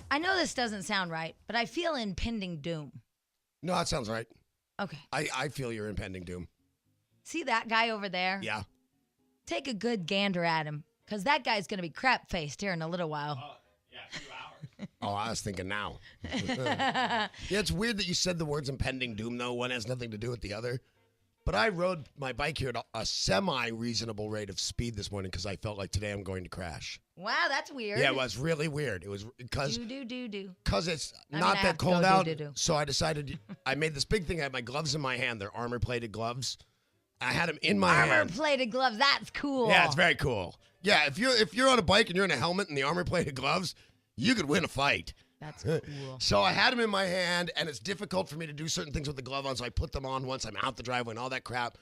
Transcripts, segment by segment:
I know this doesn't sound right, but I feel impending doom. No, that sounds right. Okay. I feel your impending doom. See that guy over there? Yeah. Take a good gander at him, because that guy's going to be crap-faced here in a little while. Yeah, a few hours. Oh, I was thinking now. Yeah, it's weird that you said the words impending doom, though. One has nothing to do with the other. But I rode my bike here at a semi-reasonable rate of speed this morning because I felt like today I'm going to crash. Wow, that's weird. Yeah, it was really weird. It was because Do. it's I not have that to cold go out. do. So I decided I made this big thing. I had my gloves in my hand. They're armor-plated gloves. I had them in my hand. Armor-plated gloves. That's cool. Yeah, it's very cool. Yeah, if you're on a bike and you're in a helmet and the armor-plated gloves, you could win a fight. That's cool. So I had them in my hand, and it's difficult for me to do certain things with the glove on, so I put them on once I'm out the driveway and all that crap.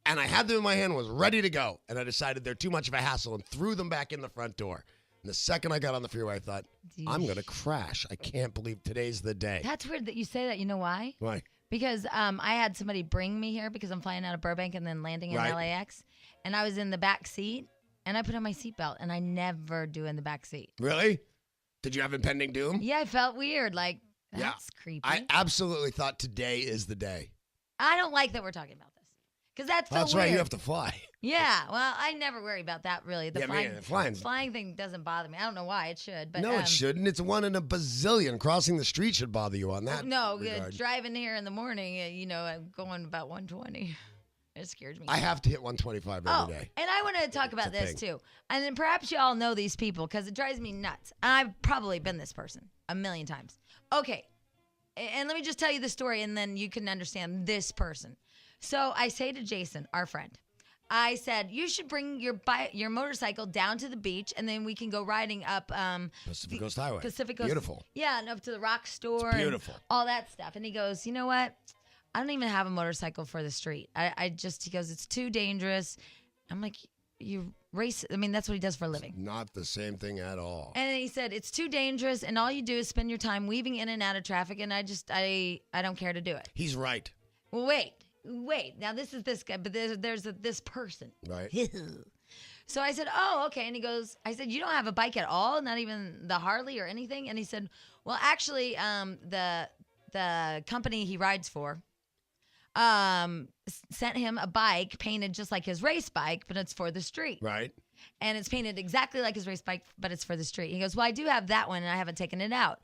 And I had them in my hand, was ready to go, and I decided they're too much of a hassle and threw them back in the front door. And the second I got on the freeway, I thought, I'm going to crash. I can't believe today's the day. That's weird that you say that. You know why? Why? Because I had somebody bring me here because I'm flying out of Burbank and then landing in LAX. And I was in the back seat, and I put on my seatbelt, and I never do in the back seat. Really? Did you have impending doom? Yeah, I felt weird. Like, that's creepy. I absolutely thought today is the day. I don't like that we're talking about this. Because that's so That's weird. right, you have to fly. Yeah, well, I never worry about that, really. The flying. flying thing doesn't bother me. I don't know why it should. But No, it shouldn't. It's one in a bazillion. Crossing the street should bother you on that regard. Driving here in the morning, I'm going about 120. It scares me. I have to hit 125 every day. And I want to talk about this, too. And then perhaps you all know these people because it drives me nuts. I've probably been this person a million times. Okay, and let me just tell you the story, and then you can understand this person. So I say to Jason, our friend, I said, you should bring your motorcycle down to the beach, and then we can go riding up Pacific Coast Highway. Pacific Coast. Beautiful. Yeah, and up to the rock store. It's beautiful. And all that stuff. And he goes, you know what? I don't even have a motorcycle for the street. He goes, it's too dangerous. I'm like, you race. I mean, that's what he does for a living. It's not the same thing at all. And he said, it's too dangerous, and all you do is spend your time weaving in and out of traffic, and I don't care to do it. He's right. Well, wait. Now, this is this guy, but there's this person. Right. So I said, oh, okay. And he goes, I said, you don't have a bike at all? Not even the Harley or anything? And he said, well, actually, the company he rides for sent him a bike painted just like his race bike, but it's for the street. Right. And it's painted exactly like his race bike, but it's for the street. He goes, well, I do have that one, and I haven't taken it out.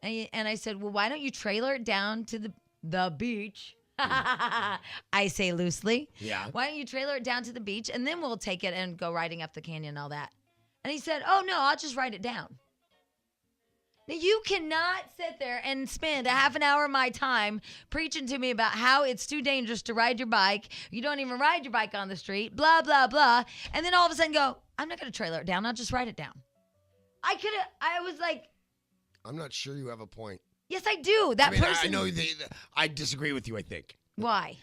And I said, well, why don't you trailer it down to the beach? I say loosely. Yeah. Why don't you trailer it down to the beach, and then we'll take it and go riding up the canyon and all that. And he said, oh, no, I'll just ride it down. Now, you cannot sit there and spend a half an hour of my time preaching to me about how it's too dangerous to ride your bike. You don't even ride your bike on the street, blah, blah. And then all of a sudden go, I'm not going to trailer it down. I'll just ride it down. I was like. I'm not sure you have a point. Yes, I do. I know I disagree with you, I think. Why?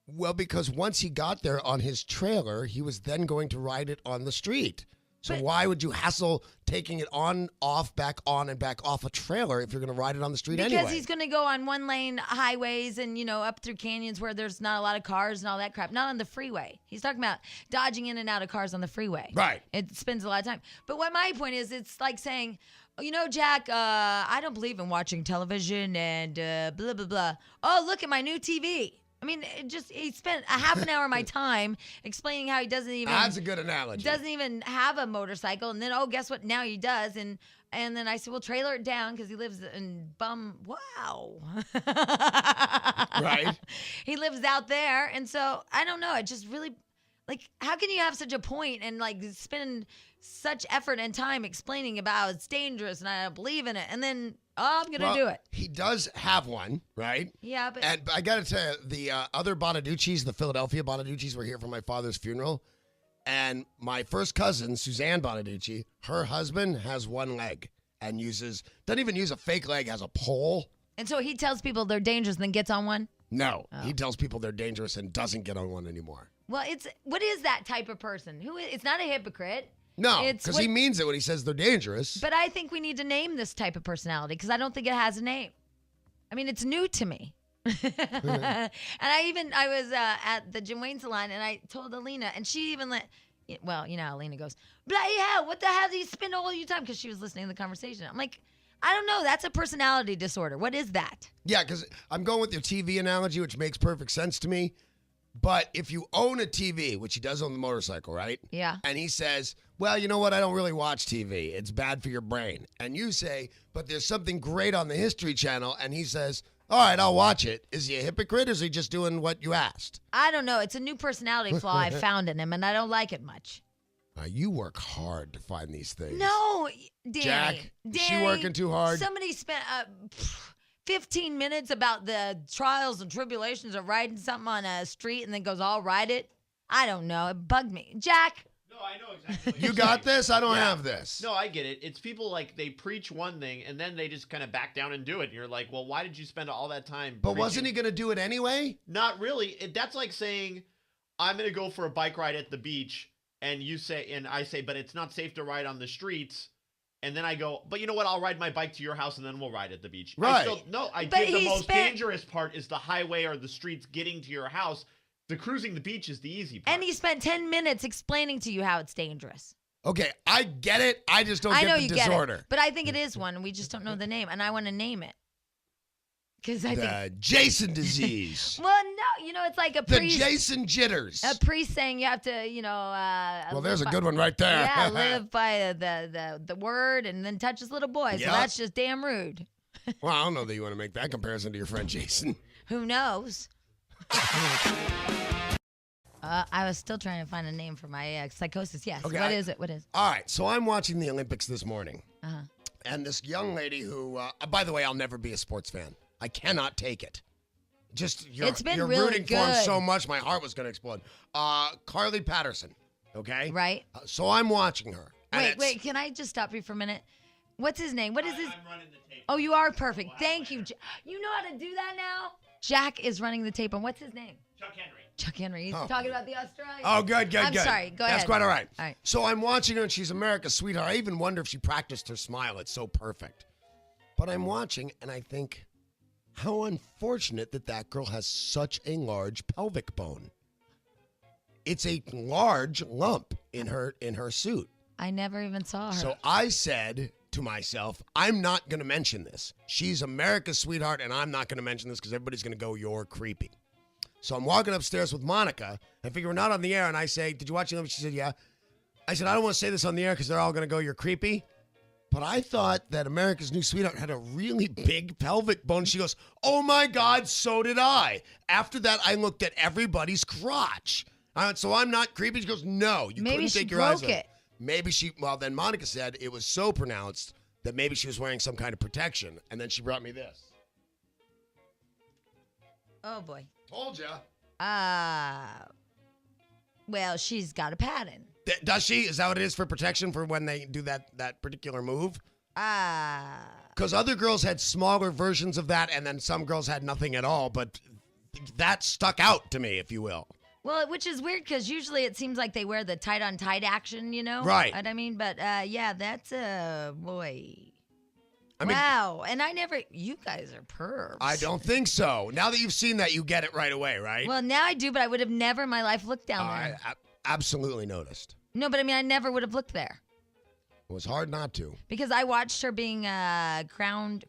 Well, because once he got there on his trailer, he was then going to ride it on the street. So why would you hassle taking it on, off, back on, and back off a trailer if you're going to ride it on the street anyway? Because he's going to go on one-lane highways and, up through canyons where there's not a lot of cars and all that crap. Not on the freeway. He's talking about dodging in and out of cars on the freeway. Right. It spends a lot of time. But what my point is, it's like saying, Jack, I don't believe in watching television and blah, blah, blah. Oh, look at my new TV. I mean, he spent a half an hour of my time explaining how he doesn't even. That's a good analogy. Doesn't even have a motorcycle, and then guess what? Now he does, and then I said, well, trailer it down because he lives in Wow. Right. He lives out there, and so I don't know. It just really, how can you have such a point and spend such effort and time explaining about how it's dangerous and I don't believe in it, and then. Oh, I'm going to do it. He does have one, right? Yeah, but... And I got to tell you, the other Bonaducci's, the Philadelphia Bonaducci's, were here for my father's funeral. And my first cousin, Suzanne Bonaducci, her husband has one leg and doesn't even use a fake leg, has a pole. And so he tells people they're dangerous and then gets on one? No. Oh. He tells people they're dangerous and doesn't get on one anymore. Well, what is that type of person? It's not a hypocrite. No, because he means it when he says they're dangerous. But I think we need to name this type of personality because I don't think it has a name. I mean, it's new to me. And I was at the Jim Wayne salon and I told Alina, and she even well, Alina goes, bloody hell, what the hell do you spend all your time? Because she was listening to the conversation. I'm like, I don't know. That's a personality disorder. What is that? Yeah, because I'm going with your TV analogy, which makes perfect sense to me. But if you own a TV, which he does on the motorcycle, right? Yeah. And he says, well, you know what? I don't really watch TV. It's bad for your brain. And you say, but there's something great on the History Channel. And he says, all right, I'll watch it. Is he a hypocrite or is he just doing what you asked? I don't know. It's a new personality flaw I found in him, and I don't like it much. You work hard to find these things. No, Danny. Jack, is she Danny, working too hard? Somebody spent 15 minutes about the trials and tribulations of riding something on a street and then goes, I'll ride it. I don't know. It bugged me. Jack. No, I know exactly. What You you're got saying. this? I don't Yeah. have this. No, I get it. It's people like they preach one thing and then they just kind of back down and do it. And you're like, well, why did you spend all that time? But wasn't he preaching? going to do it anyway? Not really. That's like saying, I'm going to go for a bike ride at the beach. And you say, and I say, but it's not safe to ride on the streets. And then I go, but you know what? I'll ride my bike to your house and then we'll ride at the beach. Right. I But did the he most spent- dangerous part is the highway or the streets getting to your house. The cruising the beach is the easy part. And he spent 10 minutes explaining to you how it's dangerous. Okay, I get it. I just don't I get know the you disorder. get it. But I think it is one, and we just don't know the name. And I want to name it. Because I think. The Jason disease. Well, no. You know, it's like a The priest. Jason jitters. A priest saying you have to, Well, there's a good one right there. Yeah, live by the word and then touch his little boy. So Yeah. that's just damn rude. Well, I don't know that you want to make that comparison to your friend Jason. Who knows? I was still trying to find a name for my psychosis. Yes. Okay, What is it? What is it? All right, so I'm watching the Olympics this morning, Uh-huh. and this young lady who, by the way, I'll never be a sports fan. I cannot take it. Just you're, It's been you're really rooting for him good. so much, my heart was going to explode. Carly Patterson, okay? Right? So I'm watching her. and it's- Wait. Can I just stop you for a minute? What's his name? What is his? I'm running the tape. Oh, you are perfect. Thank you. You know how to do that now? Jack is running the tape on what's his name? Chuck Henry. Chuck Henry. He's Oh. talking about the Australian. Oh, good. I'm good. sorry. Go ahead. That's quite all right. All right. So I'm watching her, and she's America's sweetheart. I even wonder if she practiced her smile. It's so perfect. But I'm watching, and I think, how unfortunate that that girl has such a large pelvic bone. It's a large lump in her suit. I never even saw her. So I said to myself, I'm not going to mention this. She's America's sweetheart, and I'm not going to mention this because everybody's going to go, you're creepy. So I'm walking upstairs with Monica. I figure we're not on the air, and I say, did you watch the Olympics? She said, yeah. I said, I don't want to say this on the air because they're all going to go, you're creepy. But I thought that America's new sweetheart had a really big pelvic bone. She goes, oh my God, so did I. After that, I looked at everybody's crotch. I went, so I'm not creepy? She goes, no, you Maybe couldn't she take your eyes broke off. it. Maybe then Monica said it was so pronounced that maybe she was wearing some kind of protection. And then she brought me this. Oh boy. Told ya. Well, she's got a pattern. Does she? Is that what it is for protection for when they do that particular move? Because other girls had smaller versions of that, and then some girls had nothing at all. But that stuck out to me, if you will. Well, which is weird because usually it seems like they wear the tight on tight action, you know? Right. What I mean, but yeah, that's boy. I mean, Wow. And you guys are pervs. I don't think so. Now that you've seen that, you get it right away, right? Well, now I do, but I would have never in my life looked down there. I absolutely noticed. No, but I mean, I never would have looked there It was hard not to. because I watched her being crowned.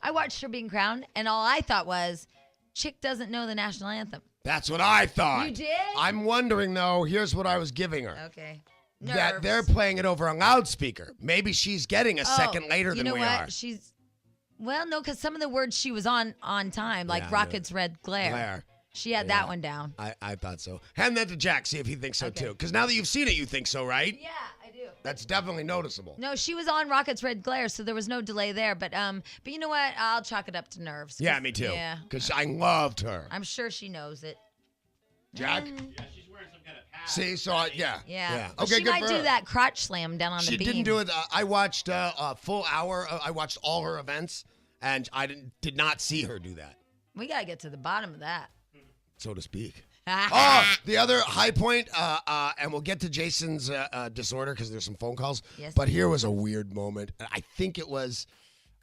I watched her being crowned, and all I thought was, chick doesn't know the national anthem. That's what I thought. You did? I'm wondering, though, here's what I was giving her. Okay. That they're Nerves. playing it over a loudspeaker. Maybe she's getting a second later you than know we what? are. Well, no, because some of the words she was on time, like Yeah, Rocket's Red Glare. Glare. She had Yeah. that one down. I thought so. Hand that to Jack, see if he thinks so Okay. too. Because now that you've seen it, you think so, right? Yeah, I do. That's definitely noticeable. No, she was on Rocket's Red Glare, so there was no delay there. But you know what? I'll chalk it up to nerves. Yeah, 'cause- me too. Yeah, Because I loved her. I'm sure she knows it. Jack? Yeah, she's wearing some kind of pad. See, so yeah. Yeah. Well, Okay, she good might for do her. that crotch slam down on She the beam. didn't do it. I watched a full hour. I watched all her events, and I did not see her do that, We gotta get to the bottom of that. so to speak. Oh, the other high point, and we'll get to Jason's disorder because there's some phone calls. Yes. But here was a weird moment. I think it was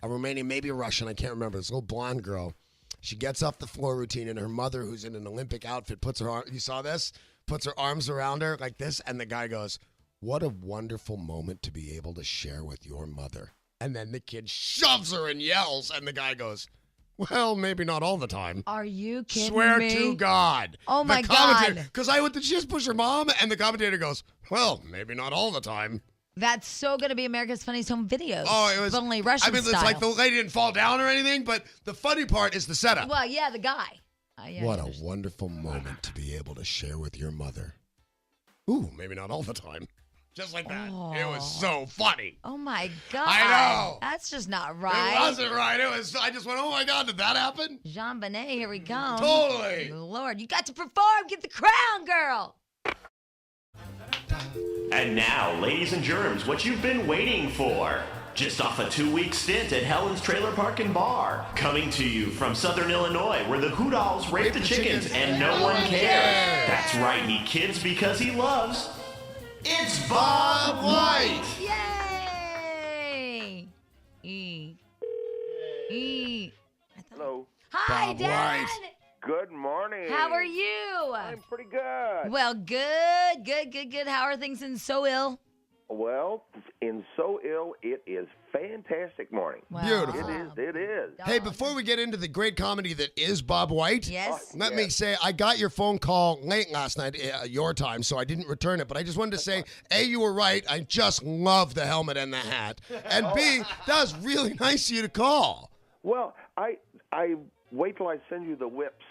a Romanian, maybe a Russian. I can't remember. This little blonde girl. She gets off the floor routine, and her mother, who's in an Olympic outfit, puts her arm. You saw this? Puts her arms around her like this, and the guy goes, "What a wonderful moment to be able to share with your mother." And then the kid shoves her and yells, and the guy goes, well, maybe not all the time. Are you kidding Swear me? to God. Oh, my God. Because I went, did she just push her mom? And the commentator goes, well, maybe not all the time. That's so going to be America's Funniest Home Videos. Oh, it was. But only Russian I mean, style. it's like the lady didn't fall down or anything, but the funny part is the setup. Well, yeah, the guy. Yeah, What I a understand. wonderful moment to be able to share with your mother. Ooh, maybe not all the time. Just like that. It was so funny. Oh, my God. I know. That's just not right. It wasn't right. It was. I just went, oh my God, did that happen? Jean Bonnet, here we come. Totally. Lord, you got to perform. Get the crown, girl. And now, ladies and germs, what you've been waiting for. Just off a 2-week stint at Helen's Trailer Park and Bar. Coming to you from Southern Illinois, where the Hoodolls rape the chickens and no one cares. That's right, he kids because he loves. It's Bob White! Yay! Hello. Hi, Bob Dad. White. Good morning. How are you? I'm pretty good. Well, good. How are things in So Ill? Well, in So Ill, it is fantastic morning. Well, Beautiful. It is. Hey, before we get into the great comedy that is Bob White, Yes. let me say I got your phone call late last night, your time, so I didn't return it. But I just wanted to say, A, you were right. I just love the helmet and the hat. And B, that was really nice of you to call. Well, I wait till I send you the whips.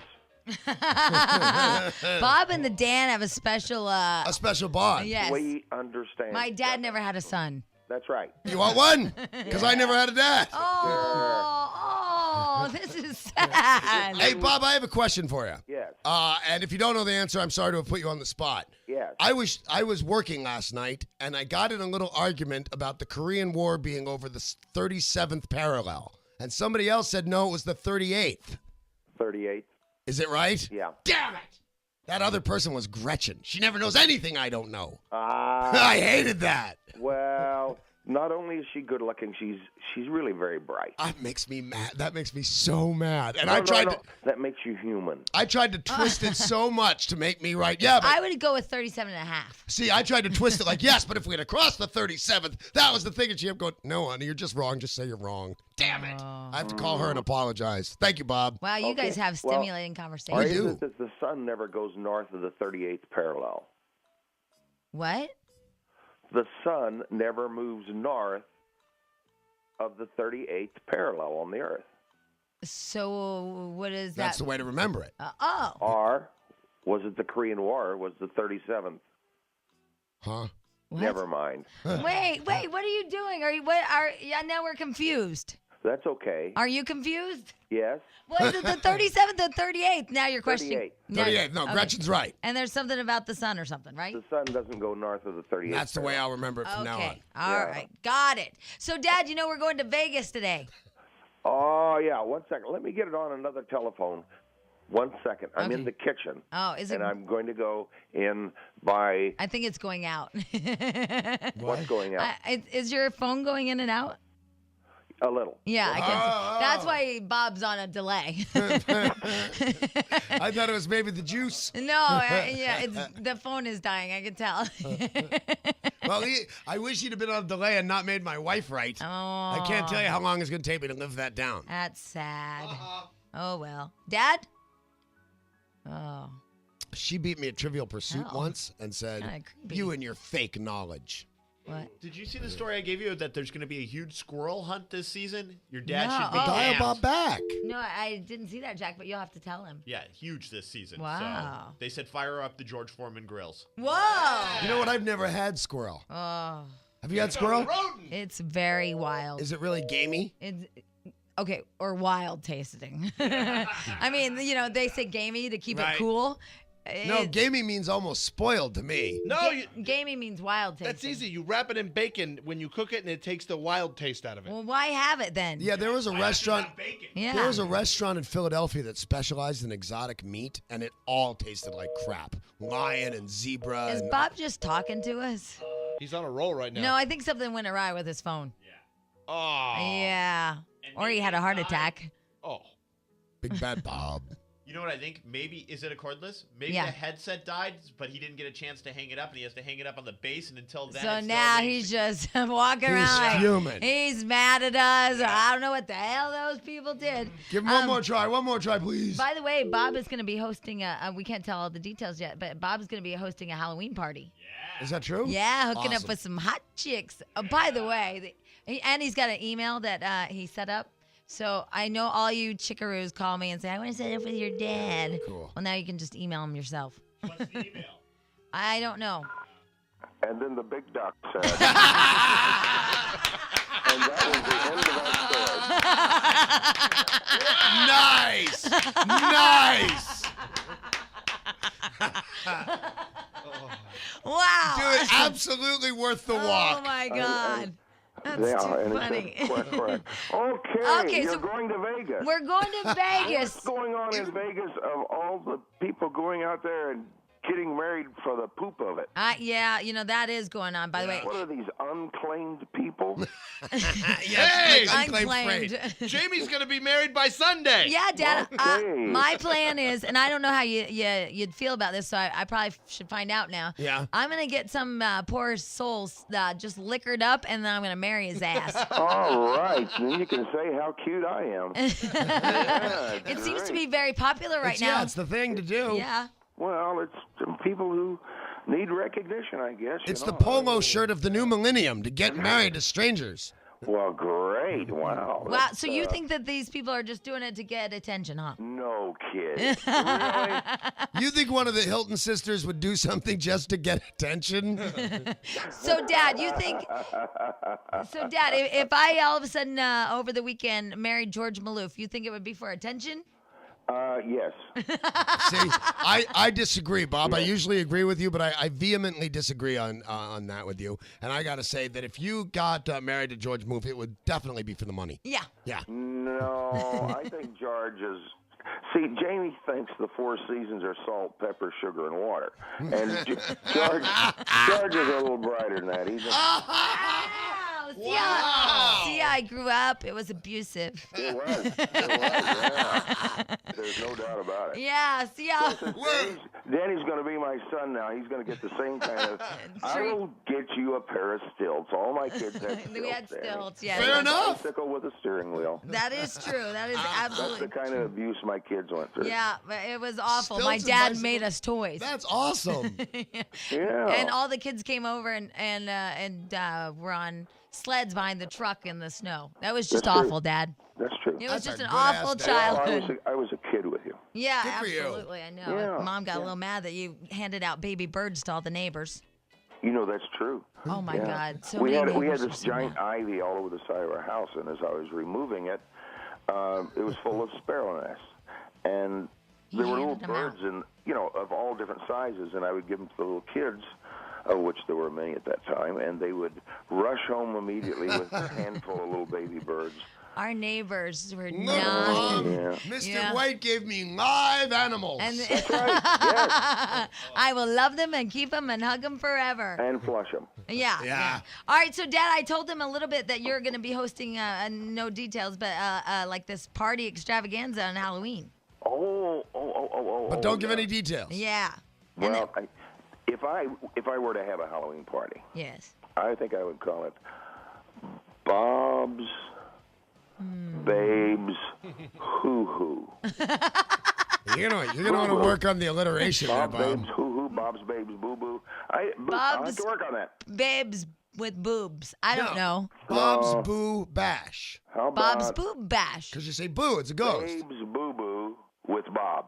Bob and the Dan have a special. A special bond. Yes. We understand. My dad never had a son. That's right. You want one? Because I never had a dad. Oh, this is sad. Hey, Bob, I have a question for you. Yes. And if you don't know the answer, I'm sorry to have put you on the spot. Yes. I was working last night, and I got in a little argument about the Korean War being over the 37th parallel. And somebody else said, no, it was the 38th. 38. Is it right? Yeah. Damn it! That other person was Gretchen. She never knows anything I don't know. Ah. I hated that. Well, not only is she good looking, she's really very bright. That makes me mad. That makes me so mad. And No, I no, tried no. to That makes you human. I tried to twist it so much to make me right. Yeah, but I would go with 37 and a half. see, I tried to twist it like, yes, but if we had crossed the 37th, that was the thing. And she kept going, no, honey, you're just wrong. Just say you're wrong. Damn it. I have to call her and apologize. Thank you, Bob. Wow, you Okay, guys have well, stimulating Why conversations. do. is it that the sun never goes north of the 38th parallel? What? The sun never moves north of the 38th parallel on the earth. So what is That's that? the way to remember it. Oh. Or was it the Korean War? Was the 37th? Huh? What? Never mind. Wait, what are you doing? Yeah, now we're confused. That's okay. Are you confused? Yes. Was it the 37th or 38th? Now you're questioning. 38. 38. No, Okay. Gretchen's right. And there's something about the sun or something, right? The sun doesn't go north of the 38th. That's the way parallel. I'll remember it from now on. Okay. All Yeah. right. Got it. So, Dad, you know we're going to Vegas today. Oh, yeah. 1 second. Let me get it on another telephone. 1 second. I'm Okay. in the kitchen. Oh, is it? And I'm going to go in by I think it's going out. what's going out? Is your phone going in and out? A little. Yeah, I can. Oh. That's why Bob's on a delay. I thought it was maybe the juice. No, the phone is dying. I can tell. Well, I wish he'd have been on delay and not made my wife right. Oh, I can't tell you how long it's going to take me to live that down. That's sad. Oh well, Dad. Oh, She beat me at Trivial Pursuit Oh. once and said, Kinda creepy. you and your fake knowledge. what? Did you see the story I gave you that there's going to be a huge squirrel hunt this season? Your dad No. should be Oh. Dial amped. Bob back. No, I didn't see that, Jack. But you'll have to tell him. Yeah, huge this season. Wow. So they said fire up the George Foreman grills. Whoa. You know what? I've never had squirrel. Oh, Have you had squirrel? it's very wild. Is it really gamey? It's okay, or wild tasting. I mean, they say gamey to keep Right. it cool. No, It's- gamey means almost spoiled to me. No, you, gamey means wild tasting. that's easy. You wrap it in bacon when you cook it, and it takes the wild taste out of it. Well, why have it then? Yeah, there was a restaurant. Yeah. There was a restaurant in Philadelphia that specialized in exotic meat, and it all tasted like crap. Lion and zebra. Is and Bob just talking to us? He's on a roll right now. No, I think something went awry with his phone. Oh. Yeah. Or he had a heart attack. Oh. Big Bad Bob. You know what I think? Maybe, is it a cordless? Maybe Yeah. the headset died, but he didn't get a chance to hang it up, and he has to hang it up on the base, and until then. So it's now still he's just walking around He's like fuming. he's mad at us, or I don't know what the hell those people did. Give him one more try, please. By the way, Bob is going to be hosting we can't tell all the details yet, but Bob's going to be hosting a Halloween party. Is that true? Yeah, hooking up Awesome. with some hot chicks. By the way, and he's got an email that he set up. So I know all you chickaroos call me and say, I want to set up with your dad. Cool. Well, now you can just email him yourself. What's the email? I don't know. And then the big duck said, and that was the end of that story. Nice. Wow. Dude, absolutely worth the walk. Oh, my God. That's Yeah, too and funny. it's correct. Okay, Okay, you're so going to Vegas. We're going to Vegas. What's going on in Vegas of all the people going out there and getting married for the poop of it? Yeah, that is going on, by the way. What are these unclaimed people? Yes, like unclaimed freight. Jamie's going to be married by Sunday. Yeah, Dad. Okay. My plan is, and I don't know how you'd feel about this, so I probably should find out now. Yeah. I'm gonna get some poor souls just liquored up, and then I'm gonna marry his ass. All right, then you can say how cute I am. Yeah, It seems to great. be very popular right now. Yeah, it's the thing to do. Yeah. Well, it's some people who need recognition, I guess. It's you the know. polo shirt of the new millennium to get married to strangers. Well, great. Wow. Wow. That's, So you think that these people are just doing it to get attention, huh? No kid. Really? You think one of the Hilton sisters would do something just to get attention? So, Dad, you think? So, Dad, if I all of a sudden over the weekend married George Maloof, you think it would be for attention? Yes. See, I disagree, Bob. I usually agree with you, but I vehemently disagree on that with you. And I got to say that if you got married to George Maloof, it would definitely be for the money. Yeah. Yeah. No, I think George is. See, Jamie thinks the four seasons are salt, pepper, sugar, and water. And George is a little brighter than that. He's See how I grew up? It was abusive. It was. Yeah. There's no doubt about it. Yeah, see how? Danny's going to be my son now. He's going to get the same kind of. I will get you a pair of stilts. All my kids had stilts. We had Danny. stilts, yeah. Fair enough. Bicycle with a steering wheel. That is true. That is That's absolutely. the kind of abuse my kids went through. Yeah, but it was awful. Stilts My and dad bicycles? made us toys. That's awesome. Yeah. And all the kids came over and were on sleds behind the truck in the snow. That was just That's true. awful, Dad. That's true. It was That's just a an good-ass awful dad. childhood. I was a kid with you. Yeah, Good for you. absolutely. I know. Yeah, Mom got a little mad that you handed out baby birds to all the neighbors. You know that's true. Oh my Yeah. God! So we many had neighbors this were so giant mad. ivy all over the side of our house, and as I was removing it, it was full of sparrow nests, and there were little handed 'em out. birds, and of all different sizes, and I would give them to the little kids, of which there were many at that time, and they would rush home immediately with a handful of little baby birds. Our neighbors were Look, not. Mom, Yeah. Mr. Yeah. White gave me live animals. And That's right. Yes, I will love them and keep them and hug them forever. and flush them. Yeah. All right, so Dad, I told them a little bit that you're going to be hosting, no details, but like this party extravaganza on Halloween. Oh. But don't give yeah. any details. Yeah. And Well, if I were to have a Halloween party, yes. I think I would call it Bob's Babes Hoo Hoo. You're gonna want to work on the alliteration there, Bob's Bob. Babes Hoo Hoo, Bob's Babes Boo Boo. I have Bob's- to work on that. Babes with boobs. I don't know. Bob's Boo Bash. How about Bob's boob bash. Because you say boo, it's a ghost. Babes Boo Boo with Bob?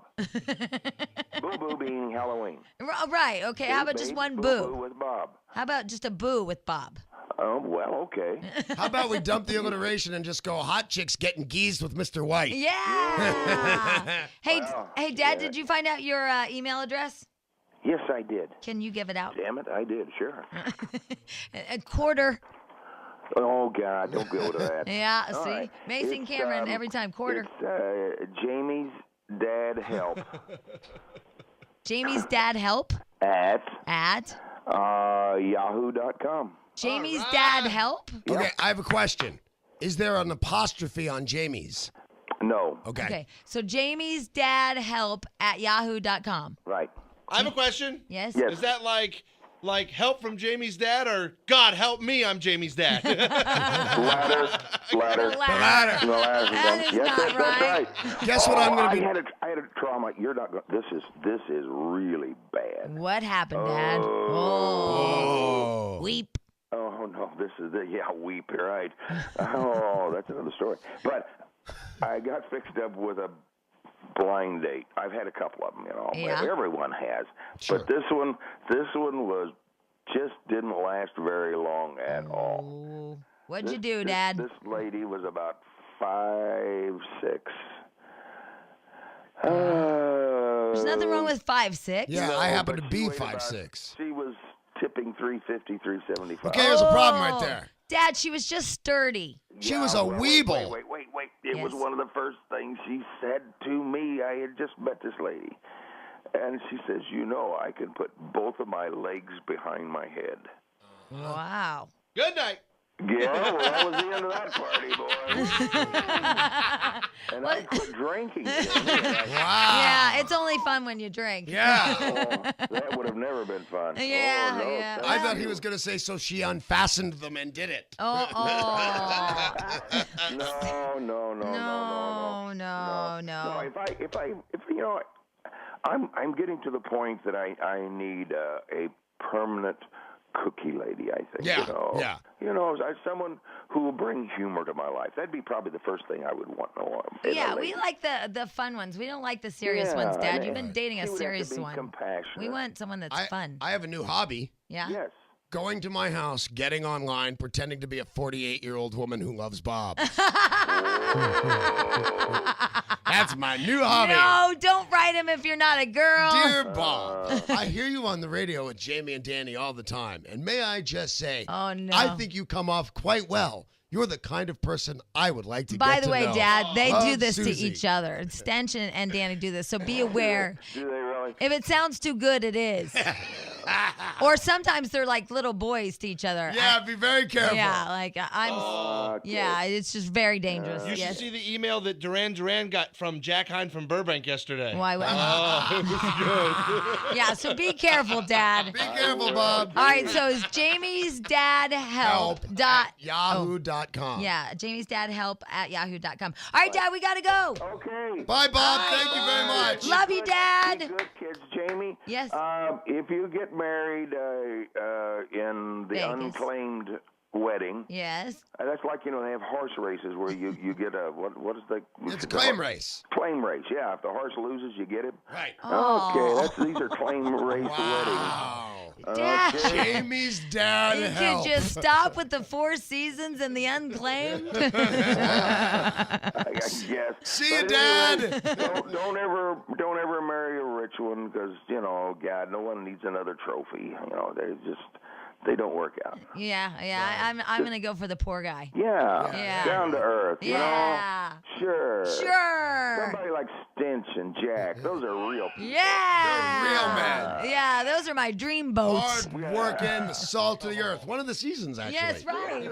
Boo Boo being Halloween. Right. Okay. How about just Babes one Boo boo? Boo with Bob. How about just a boo with Bob? Oh, well, okay. How about we dump the alliteration and just go hot chicks getting geezed with Mr. White? Yeah. Hey, Wow. hey, Dad, Yeah. did you find out your email address? Yes, I did. Can you give it out? Damn it, I did, sure. A quarter. Oh, God, don't go to that. Yeah. All See, right. Mason It's, Cameron every time quarter. It's Jamie's Dad Help Jamie's dad help at at yahoo.com. Jamie's dad help. Okay, I have a question. Is there an apostrophe on Jamie's? No. Okay. So Jamie's dad help at yahoo.com. Right. I have a question. Yes? Yes. Is that like help from Jamie's dad, or God help me, I'm Jamie's dad? Ladder. The ladder. The ladder. That is Yes, not that's right. Guess what I'm going to be. I had a trauma. You're not going. This is really bad. What happened, Dad? Oh. Weep. Oh no, this is weep. Right. Oh, that's another story. But I got fixed up with a blind date. I've had a couple of them, Yeah. Everyone has. Sure. But this one was just didn't last very long at all. Oh. What'd you do, Dad? This lady was about 5'6". There's nothing wrong with 5'6". Yeah, No, I happen but to she be weighed about- 5'6". She was tipping 350, 375. Okay, there's a problem right there. Dad, she was just sturdy. She was a weeble. Wait. It was Yes. one of the first things she said to me. I had just met this lady. And she says, I can put both of my legs behind my head. Wow. Good night. Yeah, well, that was the end of that party, boy. And I quit drinking. Wow. Yeah, it's only fun when you drink. Yeah. That would have never been fun. Yeah, Oh, no, yeah. I thought he was going to say, so she unfastened them and did it. Oh. No. No. If I'm getting to the point that I need a permanent cookie lady. I think. Yeah, Yeah. Someone who will bring humor to my life. That'd be probably the first thing I would want. In a Yeah, lady. we like the fun ones. We don't like the serious Yeah, ones, Dad. and You've been dating a she would have to serious be one. compassionate. We want someone that's fun. I have a new hobby. Yeah? Yes. Going to my house, getting online, pretending to be a 48-year-old woman who loves Bob. That's my new hobby. No, don't write him if you're not a girl. Dear Bob, I hear you on the radio with Jamie and Danny all the time. And may I just say, Oh, no. I think you come off quite well. You're the kind of person I would like to By get the to way, know. Dad, they do Love this to Susie. each other. Stench and Danny do this, so be aware. Do they really? If it sounds too good, it is. Or sometimes they're like little boys to each other. Yeah, be very careful. Yeah, like I'm. Okay. Yeah, it's just very dangerous. You should Yes. see the email that Duran got from Jack Hine from Burbank yesterday. Why? Oh, it was good. Yeah, so be careful, Dad. Be careful, Bob. All right, so it's Jamie's dad help Help dot. at yahoo.com. Yeah, Jamie's dad help at yahoo.com. All right, Dad, we gotta go. Okay. Bye, Bob. Thank you very much. Love you, Be Dad. good, kids. Jamie. Yes. If you get married in the Vegas. unclaimed wedding, Yes. that's like they have horse races where you get a what is the? It's a claim race. Claim race. Yeah. If the horse loses, you get him. Right. Oh. Okay. These are claim race Wow. Dad. Jamie's dad You help. could just stop with the Four Seasons and the unclaimed. weddings. I guess. See you, But Dad. anyway, don't ever marry a rich one because God, no one needs another trophy. They don't work out. Yeah. I'm gonna go for the poor guy. Yeah. Down to earth. Yeah. Sure. Sure. Somebody like Stench and Jack. Those are real people. Yeah. They're real men. Yeah, those are my dream boats. Hard working, the salt of the earth. One of the seasons, actually. Yes, right.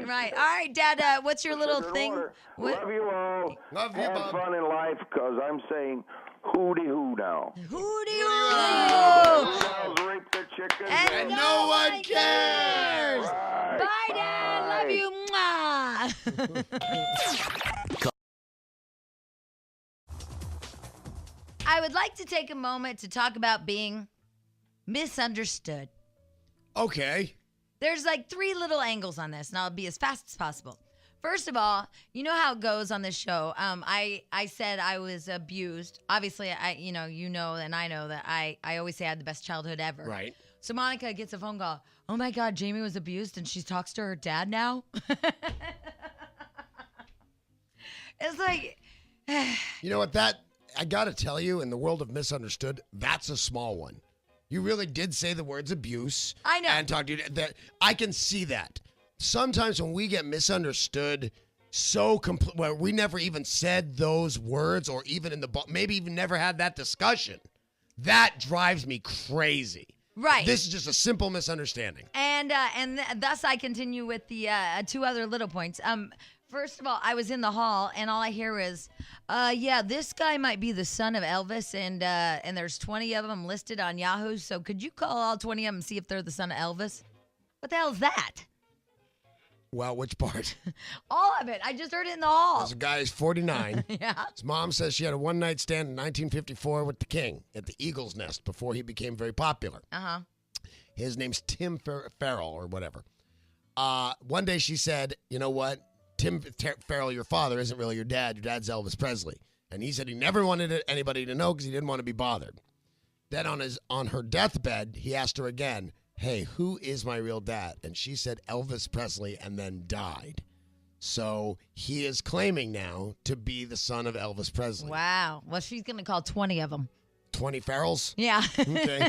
right. All right, Dad. What's your little Sugar and thing? water. What- Love you all. Love you, Have Bob. fun in life because I'm saying hooty hoo now. Hooty Cows rape the chickens And no one cares. Right. Bye, Dad. Love you. Mwah. I would like to take a moment to talk about being misunderstood. Okay. There's like 3 little angles on this, and I'll be as fast as possible. First of all, you know how it goes on this show. I said I was abused. Obviously, and I know that I always say I had the best childhood ever. Right. So Monica gets a phone call. Oh my God, Jamie was abused and she talks to her dad now? It's like, You know what? I got to tell you, in the world of misunderstood, that's a small one. You really did say the words abuse. I know. And talk to you. That I can see that. Sometimes when we get misunderstood where we never even said those words or even maybe even never had that discussion, that drives me crazy. Right. This is just a simple misunderstanding. And thus I continue with the two other little points. First of all, I was in the hall and all I hear is, yeah, this guy might be the son of Elvis, and there's 20 of them listed on Yahoo. So could you call all 20 of them and see if they're the son of Elvis? What the hell is that? Well, which part? All of it. I just heard it in the hall. This guy is 49. Yeah. His mom says she had a one-night stand in 1954 with the King at the Eagle's Nest before he became very popular. Uh-huh. His name's Tim Farrell or whatever. One day she said, you know what? Tim Farrell, your father, isn't really your dad. Your dad's Elvis Presley. And he said he never wanted anybody to know because he didn't want to be bothered. Then on her deathbed, he asked her again, hey, who is my real dad? And she said Elvis Presley and then died. So he is claiming now to be the son of Elvis Presley. Wow. Well, she's going to call 20 of them. 20 Farrells? Yeah. Okay.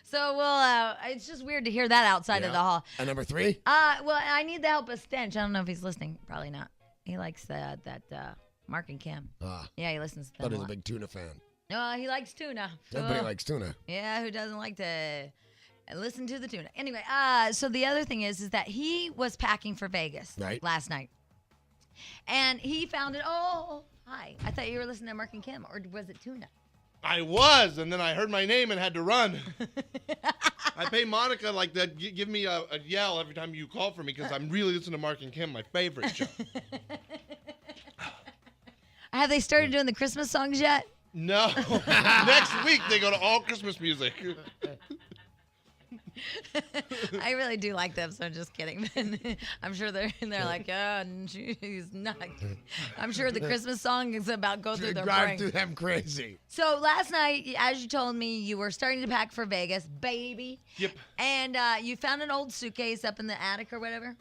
So, well, it's just weird to hear that outside of the hall. And number 3? Well, I need the help of Stench. I don't know if he's listening. Probably not. He likes that Mark and Kim. Yeah, he listens to them But he's a a lot. big tuna fan. No, he likes tuna. Everybody Oh. likes tuna. Yeah, who doesn't like to listen to the tuna? Anyway, so the other thing is that he was packing for Vegas last night. And he found it. Oh, hi. I thought you were listening to Mark and Kim. Or was it tuna? I was, and then I heard my name and had to run. I pay Monica like that. Give me a yell every time you call for me because I'm really listening to Mark and Kim, my favorite show. Have they started doing the Christmas songs yet? No. Next week they go to all Christmas music. I really do like them, so I'm just kidding. I'm sure they're like, oh, she's not. I'm sure the Christmas song is about go through their Drive brain. through them crazy. So last night, as you told me, you were starting to pack for Vegas, baby. Yep. And you found an old suitcase up in the attic or whatever?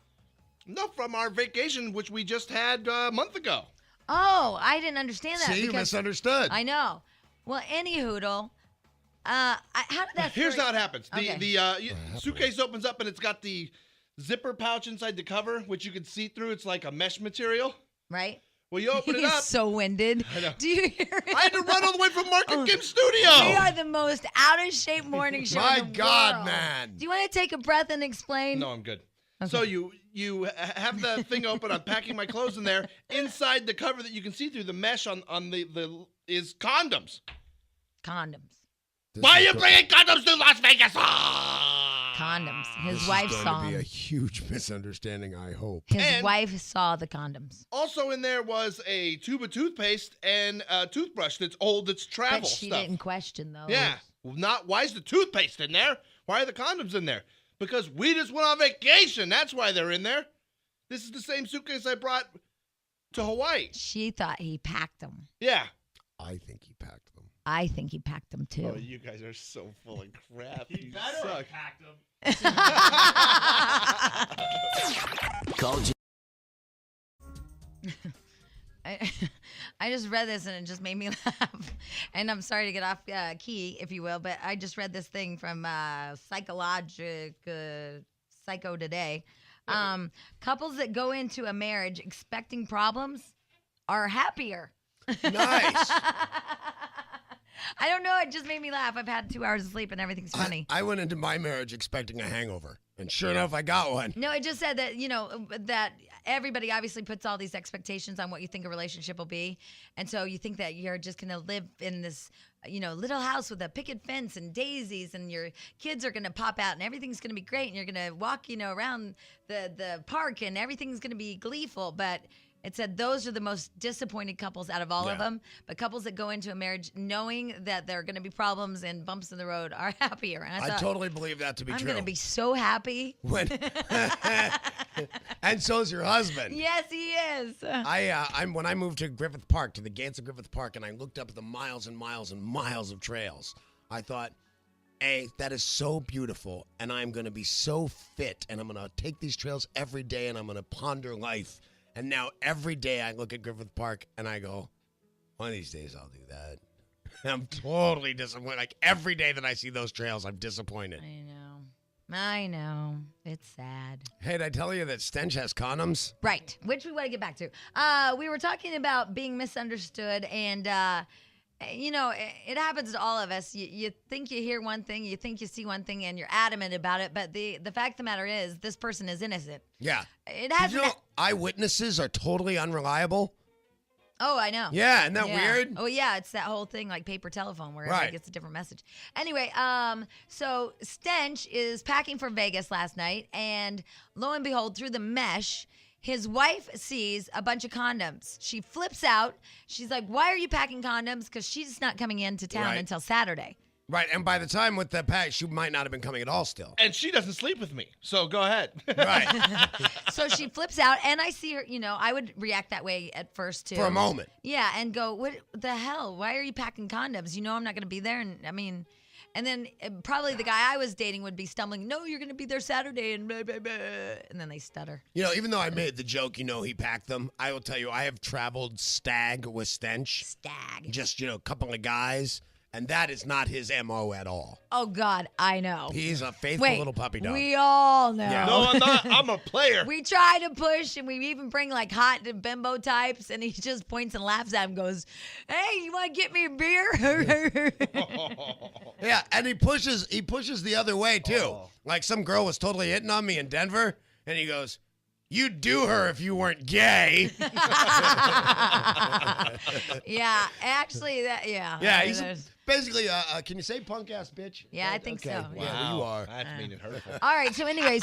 No, from our vacation, which we just had a month ago. Oh, I didn't understand that. See, you because misunderstood. I know. Well, any hoodle. How did that Here's story- how it happens. Okay. The suitcase opens up and it's got the zipper pouch inside the cover, which you can see through. It's like a mesh material. Right? Well, you open it He's up. so winded. I know. Do you hear it? I had to run all the way from Mark and Kim's studio. We are the most out of shape morning show My in the God, world. man. Do you want to take a breath and explain? No, I'm good. So you have the thing open. I'm packing my clothes in there. Inside the cover that you can see through the mesh on the is condoms. Condoms. Why are you bringing condoms to Las Vegas? Condoms. His This wife is saw going to be a them. huge misunderstanding, I hope. His And- wife saw the condoms. Also in there was a tube of toothpaste and a toothbrush that's old, that's travel But she stuff. didn't question, though. Yeah. Why is the toothpaste in there? Why are the condoms in there? Because we just went on vacation. That's why they're in there. This is the same suitcase I brought to Hawaii. She thought he packed them. Yeah. I think he packed them. I think he packed them, too. Oh, you guys are so full of crap. You suck. I just read this and it just made me laugh. And I'm sorry to get off key, if you will, but I just read this thing from Psycho Today. Couples that go into a marriage expecting problems are happier. Nice. I don't know. It just made me laugh. I've had 2 hours of sleep and everything's funny. I went into my marriage expecting a hangover, and sure enough, I got one. No, it just said that, that everybody obviously puts all these expectations on what you think a relationship will be. And so you think that you're just going to live in this, little house with a picket fence and daisies, and your kids are going to pop out and everything's going to be great. And you're going to walk, around the park and everything's going to be gleeful. But it said those are the most disappointed couples out of all of Yeah. them. But couples that go into a marriage knowing that there are going to be problems and bumps in the road are happier. And I thought, totally believe that to be I'm true. going to be so happy. When and so's your husband. Yes, he is. When I moved to Griffith Park, to the gates of Griffith Park, and I looked up at the miles and miles and miles of trails, I thought, A, that is so beautiful, and I'm going to be so fit, and I'm going to take these trails every day, and I'm going to ponder life. And now every day I look at Griffith Park, and I go, one of these days I'll do that. I'm totally disappointed. Like, every day that I see those trails, I'm disappointed. I know. It's sad. Hey, did I tell you that Stench has condoms? Right, which we want to get back to. We were talking about being misunderstood, and You know, it happens to all of us. You think you hear one thing, you think you see one thing, and you're adamant about it. But the fact of the matter is, this person is innocent. Yeah. It Did has. you know eyewitnesses are totally unreliable? Oh, I know. Yeah, isn't that Yeah. weird? Oh, yeah, it's that whole thing like paper telephone where Right. everybody gets a different message. Anyway, so Stench is packing for Vegas last night, and lo and behold, through the mesh, his wife sees a bunch of condoms. She flips out. She's like, "Why are you packing condoms?" Because she's not coming into town Right. until Saturday. Right, and by the time with the pack, she might not have been coming at all still. And she doesn't sleep with me, so go ahead. Right. So she flips out, and I see her, I would react that way at first, too. For a moment. Yeah, and go, what the hell? Why are you packing condoms? You know I'm not going to be there. And then probably the guy I was dating would be stumbling, no, you're going to be there Saturday, and blah, blah, blah. And then they stutter. Even though I made the joke, he packed them, I will tell you, I have traveled stag with Stench. Stag. Just, a couple of guys, and that is not his MO at all. Oh, God, I know. He's a faithful Wait, little puppy dog. we all know. Yeah. No, I'm not. I'm a player. We try to push, and we even bring like hot bimbo types, and he just points and laughs at him, goes, "Hey, you want to get me a beer?" Yeah, and he pushes the other way too. Like some girl was totally hitting on me in Denver, and he goes, "You'd do her if you weren't gay." Yeah, actually, Yeah, he's there's- basically can you say punk ass bitch? Yeah, I think Okay. so, Yeah, yeah. well, you are. That's mean and hurtful. All right, so anyway,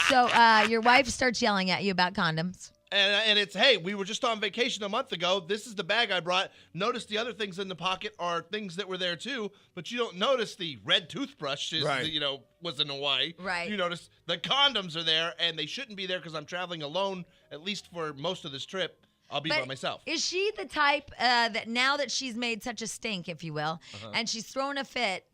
your wife starts yelling at you about condoms. And it's, hey, we were just on vacation a month ago. This is the bag I brought. Notice the other things in the pocket are things that were there too, but you don't notice the red toothbrush Right. was in Hawaii. Right. You notice the condoms are there, and they shouldn't be there because I'm traveling alone, at least for most of this trip. I'll be by myself. Is she the type that now that she's made such a stink, if you will, and she's thrown a fit,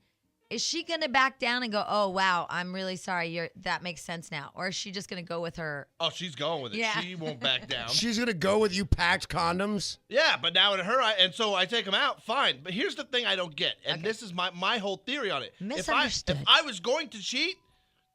is she going to back down and go, "Oh, wow, I'm really sorry. That makes sense now," or is she just going to go with her? Oh, she's going with it. Yeah. She won't back down. She's gonna go with you packed condoms. Yeah, but now in her, and so I take them out, fine. But here's the thing I don't get, and this is my whole theory on it. Misunderstood. If I was going to cheat,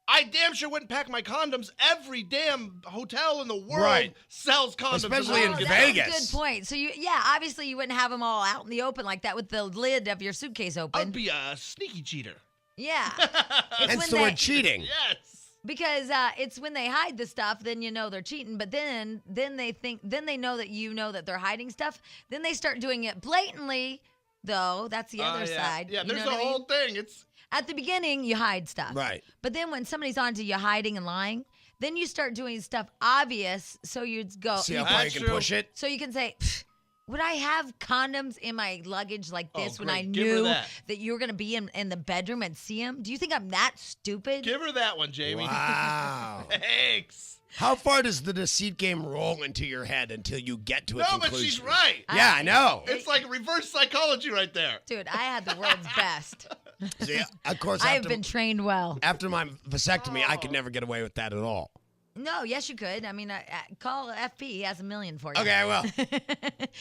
I damn sure wouldn't pack my condoms. Every damn hotel in the world Right. sells condoms. Especially in Oh, Vegas. that's a good point. So obviously you wouldn't have them all out in the open like that with the lid of your suitcase open. I'd be a sneaky cheater. Yeah. It's Hence when the they- word cheating. Yes. Because it's when they hide the stuff, then they're cheating. But then they know that they're hiding stuff. Then they start doing it blatantly, though. That's the other Yeah. side. Yeah, You there's know a what I mean? whole thing. It's At the beginning, you hide stuff. Right. But then when somebody's onto you hiding and lying, then you start doing stuff obvious. So you go. See how far you That's can true. push it. So you can say, "Pfft, would I have condoms in my luggage like this when great. I Give her knew that. you were going to be in the bedroom and see him? Do you think I'm that stupid?" give her that one, Jamie. Wow. Thanks. How far does the deceit game roll into your head until you get to a No, conclusion? but she's right. Yeah, I know. It's like reverse psychology right there. Dude, I had the world's best. See, of course, I have after, been trained well. after my vasectomy, I could never get away with that at all. No, yes, you could. I mean, call FP. He has $1 million for you. Okay, I will.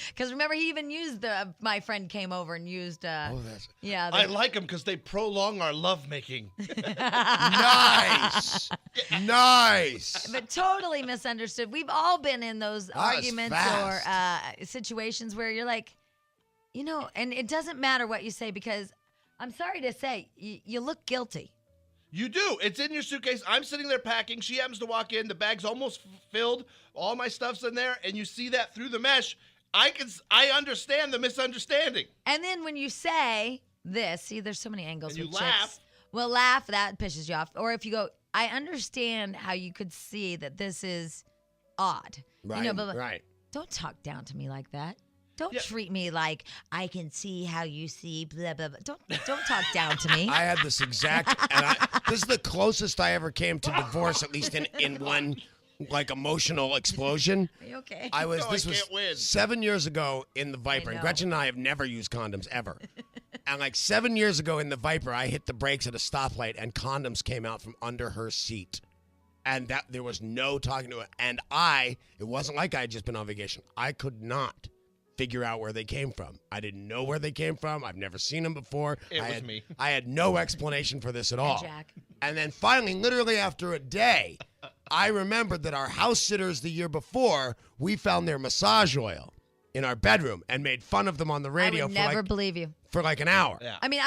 Because remember, he even used my friend came over and used. That's Yeah. I like them because they prolong our lovemaking. nice. Nice. But totally misunderstood. We've all been in those was arguments fast. or situations where you're like, and it doesn't matter what you say because I'm sorry to say, you look guilty. You do. It's in your suitcase. I'm sitting there packing. She happens to walk in. The bag's almost filled. All my stuff's in there, and you see that through the mesh. I understand the misunderstanding. And then when you say this, see, there's so many angles And with you chicks. laugh. Well, laugh, that pisses you off. Or if you go, I understand how you could see that this is odd. Right. But Right. don't talk down to me like that. Don't Yeah. treat me like I can see how you see, blah, blah, blah. Don't talk down to me. I had this exact, and this is the closest I ever came to divorce, at least in one like emotional explosion. Are you okay? This was can't win. 7 years ago in the Viper, and know. Gretchen and I have never used condoms ever. And like 7 years ago in the Viper, I hit the brakes at a stoplight, and condoms came out from under her seat. And that there was no talking to it. And it wasn't like I had just been on vacation. I could not figure out where they came from. I didn't know where they came from. I've never seen them before. It was me. I had no explanation for this at all. Jack. And then finally, literally after a day, I remembered that our house sitters the year before, we found their massage oil. in our bedroom and made fun of them on the radio I would never for believe you. like an hour. Yeah. I mean,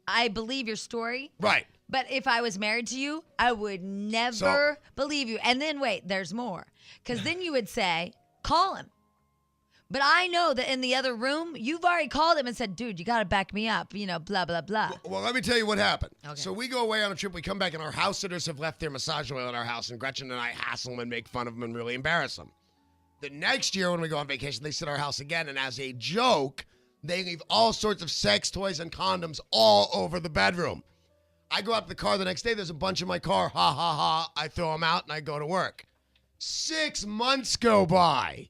I believe your story, Right. but if I was married to you, I would never believe you. And then wait, there's more. Because then you would say, call him. But I know that in the other room, you've already called him and said, dude, you got to back me up, blah, blah, blah. Well, let me tell you what happened. Okay. So we go away on a trip. We come back, and our house sitters have left their massage oil at our house, and Gretchen and I hassle them and make fun of them and really embarrass them. The next year when we go on vacation, they sit at our house again, and as a joke, they leave all sorts of sex toys and condoms all over the bedroom. I go out to the car the next day. There's a bunch in my car. Ha, ha, ha. I throw them out, and I go to work. 6 months go by,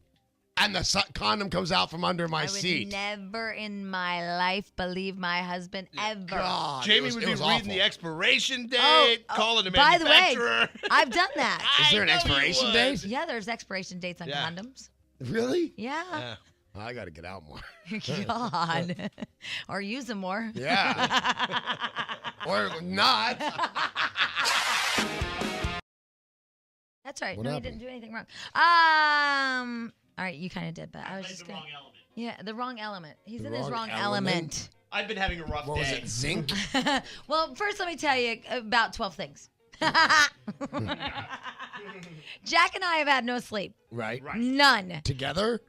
and the condom comes out from under my I would seat. never in my life believe my husband ever. God, Jamie would be reading awful. the expiration date, Oh, calling the by the way, manufacturer. I've done that. Is there an I know you expiration would. date? Yeah, there's expiration dates on Yeah. condoms. Really? Yeah. Yeah. I got to get out more. God. Or use them more. Yeah. Or not. That's right. What No, happened? you didn't do anything wrong. All right, you kind of did, but I was Played just the gonna. wrong element. Yeah, the wrong element. He's The in his wrong wrong element? element. I've been having a rough What was day. it? Zinc? Well, first let me tell you about 12 things. Jack and I have had no sleep. Right. Right. None. Together?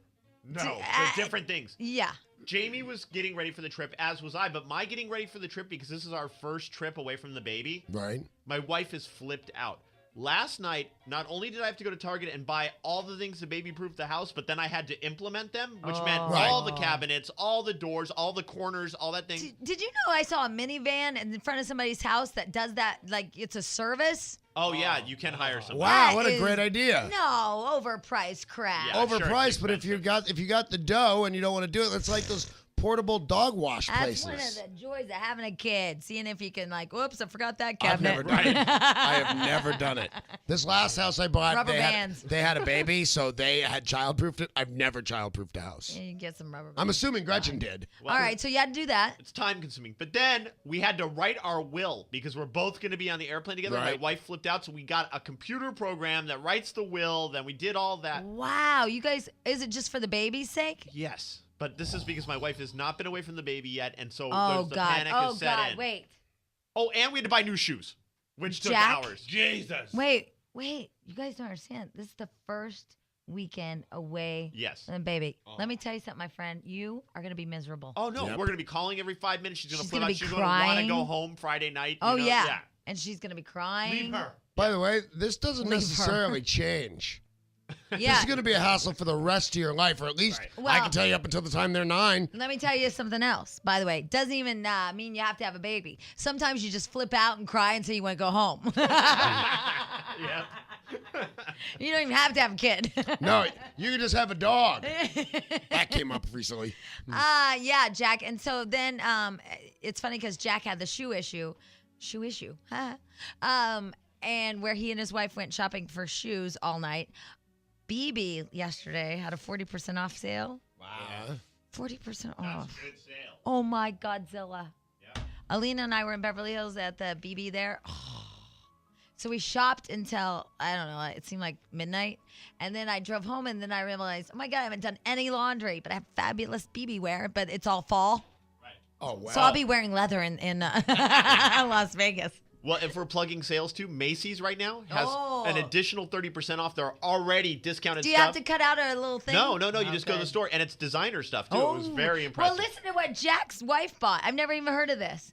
No, I- they're different things. Yeah. Jamie was getting ready for the trip, as was I, but my getting ready for the trip, because this is our first trip away from the baby, Right. my wife is flipped out. Last night, not only did I have to go to Target and buy all the things to baby-proof the house, but then I had to implement them, which meant Oh. Right. all the cabinets, all the doors, all the corners, all that thing. Did you know I saw a minivan in front of somebody's house that does that? Like it's a service? Oh, yeah, you can hire somebody. Wow, That what a is- great idea. No, overpriced crap. Yeah. sure, Overpriced, it's but if you got the dough and you don't want to do it, it's like those portable dog wash That's places. one of the joys of having a kid. Seeing if you can, like, whoops, I forgot that I've cabinet. never done it. I have never done it. This last house I bought, Rubber they bands. had a baby, so they had childproofed it. I've never childproofed a house. Yeah, you get some rubber. I'm bands. assuming Gretchen did. Well, All right, so you had to do that. It's time consuming. But then we had to write our will because we're both going to be on the airplane together. My Right. wife flipped out, so we got a computer program that writes the will. Then we did all that. Wow, you guys, is it just for the baby's sake? Yes. But this is because my wife has not been away from the baby yet, and so Oh, the God. panic Oh, has set God. in. Wait. Oh, and we had to buy new shoes, which took Jack? hours. Jesus. Wait. You guys don't understand. This is the first weekend away Yes. from the baby. Let me tell you something, my friend. You are going to be miserable. Oh, no. Yep. We're going to be calling every 5 minutes. She's going to She's flip gonna out. be She's going to want to crying. go home Friday night. Oh, you know? yeah. And she's going to be crying. Leave her. By the way, this doesn't Leave her. necessarily change. This Yeah. is going to be a hassle for the rest of your life, or at least Right. I Well- can tell you up until the time they're 9. Let me tell you something else, by the way. Doesn't even mean you have to have a baby. Sometimes you just flip out and cry and say you want to go home. Yeah. You don't even have to have a kid. No, you can just have a dog. That came up recently. Yeah, Jack. And so then it's funny because Jack had the shoe issue. And where he and his wife went shopping for shoes all night. BB yesterday had a 40% off sale. Wow. 40% off. Good sale. Oh my Godzilla. Yeah. Alina and I were in Beverly Hills at the BB there. So we shopped until, I don't know, it seemed like midnight. And then I drove home and then I realized, oh my God, I haven't done any laundry, but I have fabulous BB wear, but it's all fall. Oh, wow. So I'll be wearing leather in Las Vegas. Well, if we're plugging sales too, Macy's right now has Oh. an additional 30% off their already discounted Do you stuff. have to cut out a little thing? No. You just go to Okay. the store, and it's designer stuff too. It was very impressive. Well, listen to what Jack's wife bought. I've never even heard of this.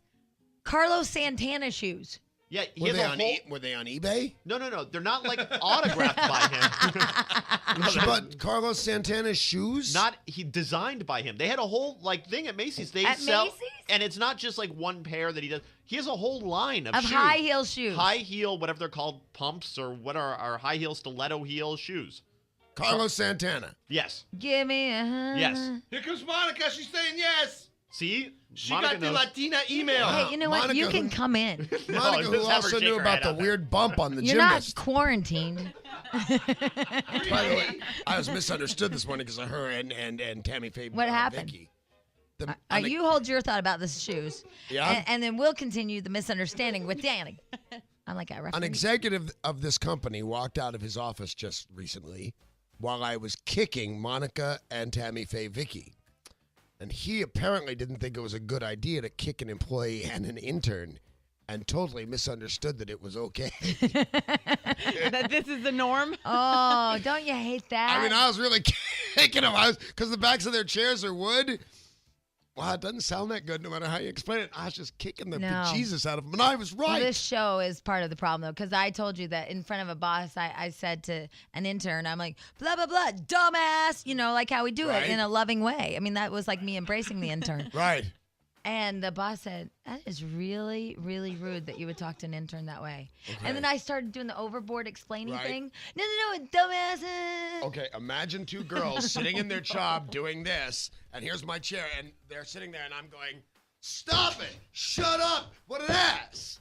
Carlos Santana shoes. Yeah, he Were has they, a on whole. were they on eBay? No. They're not like autographed by him. She bought Carlos Santana's shoes? Not he designed by him. They had a whole like thing at Macy's. They At sell, Macy's? and it's not just like one pair that he does. He has a whole line of Of shoes. high heel shoes. High heel, whatever they're called, pumps or what are our high heel stiletto heel shoes. Carlos Santana. Yes. Give me a... Yes. Here comes Monica. She's saying yes. See, She Monica got the knows. Latina email. Hey, you know what? You Monica, can come in. Monica, just who have her also shake knew her about head the out there. weird bump on the You're not gymnast. quarantined. By the way, I was misunderstood this morning because of her and Tammy Faye. What happened? Vicky. The, You hold your thought about the shoes. Yeah? And then we'll continue the misunderstanding with Danny. I'm like a referee. An executive of this company walked out of his office just recently while I was kicking Monica and Tammy Faye Vicky. And he apparently didn't think it was a good idea to kick an employee and an intern and totally misunderstood that it was okay. That this is the norm. Oh, don't you hate that? I mean, I was really kicking them. Because the backs of their chairs are wood. Wow, it doesn't sound that good no matter how you explain it. I was just kicking the No. bejesus out of them. And I was Well, right. this show is part of the problem, though, because I told you that in front of a boss, I said to an intern, I'm like, blah, blah, blah, dumbass, like how we do Right. it in a loving way. I mean, that was like me embracing the intern. Right. And the boss said, that is really, really rude that you would talk to an intern that way. And then I started doing the overboard explaining Right. thing. No, dumbasses. Okay, imagine two girls sitting in their job doing this, and here's my chair, and they're sitting there, and I'm going, stop it! Shut up! What an ass!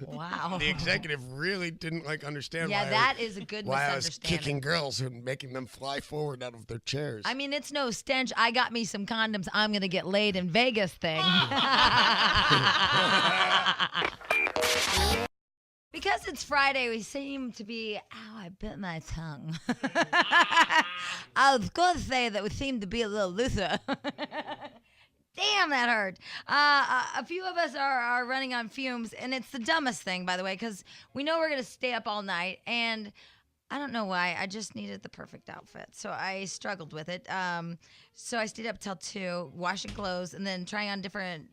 Wow. The executive really didn't understand Yeah, why, that is a good why I was misunderstanding. kicking girls and making them fly forward out of their chairs. I mean, it's no stench. I got me some condoms. I'm going to get laid in Vegas thing. Because it's Friday, we seem to be. Ow, I bit my tongue. I was going to say that we seem to be a little looser. Damn, that hurt. A few of us are running on fumes, and it's the dumbest thing, by the way, because we know we're going to stay up all night, and I don't know why. I just needed the perfect outfit, so I struggled with it. So I stayed up till 2, washing clothes, and then trying on different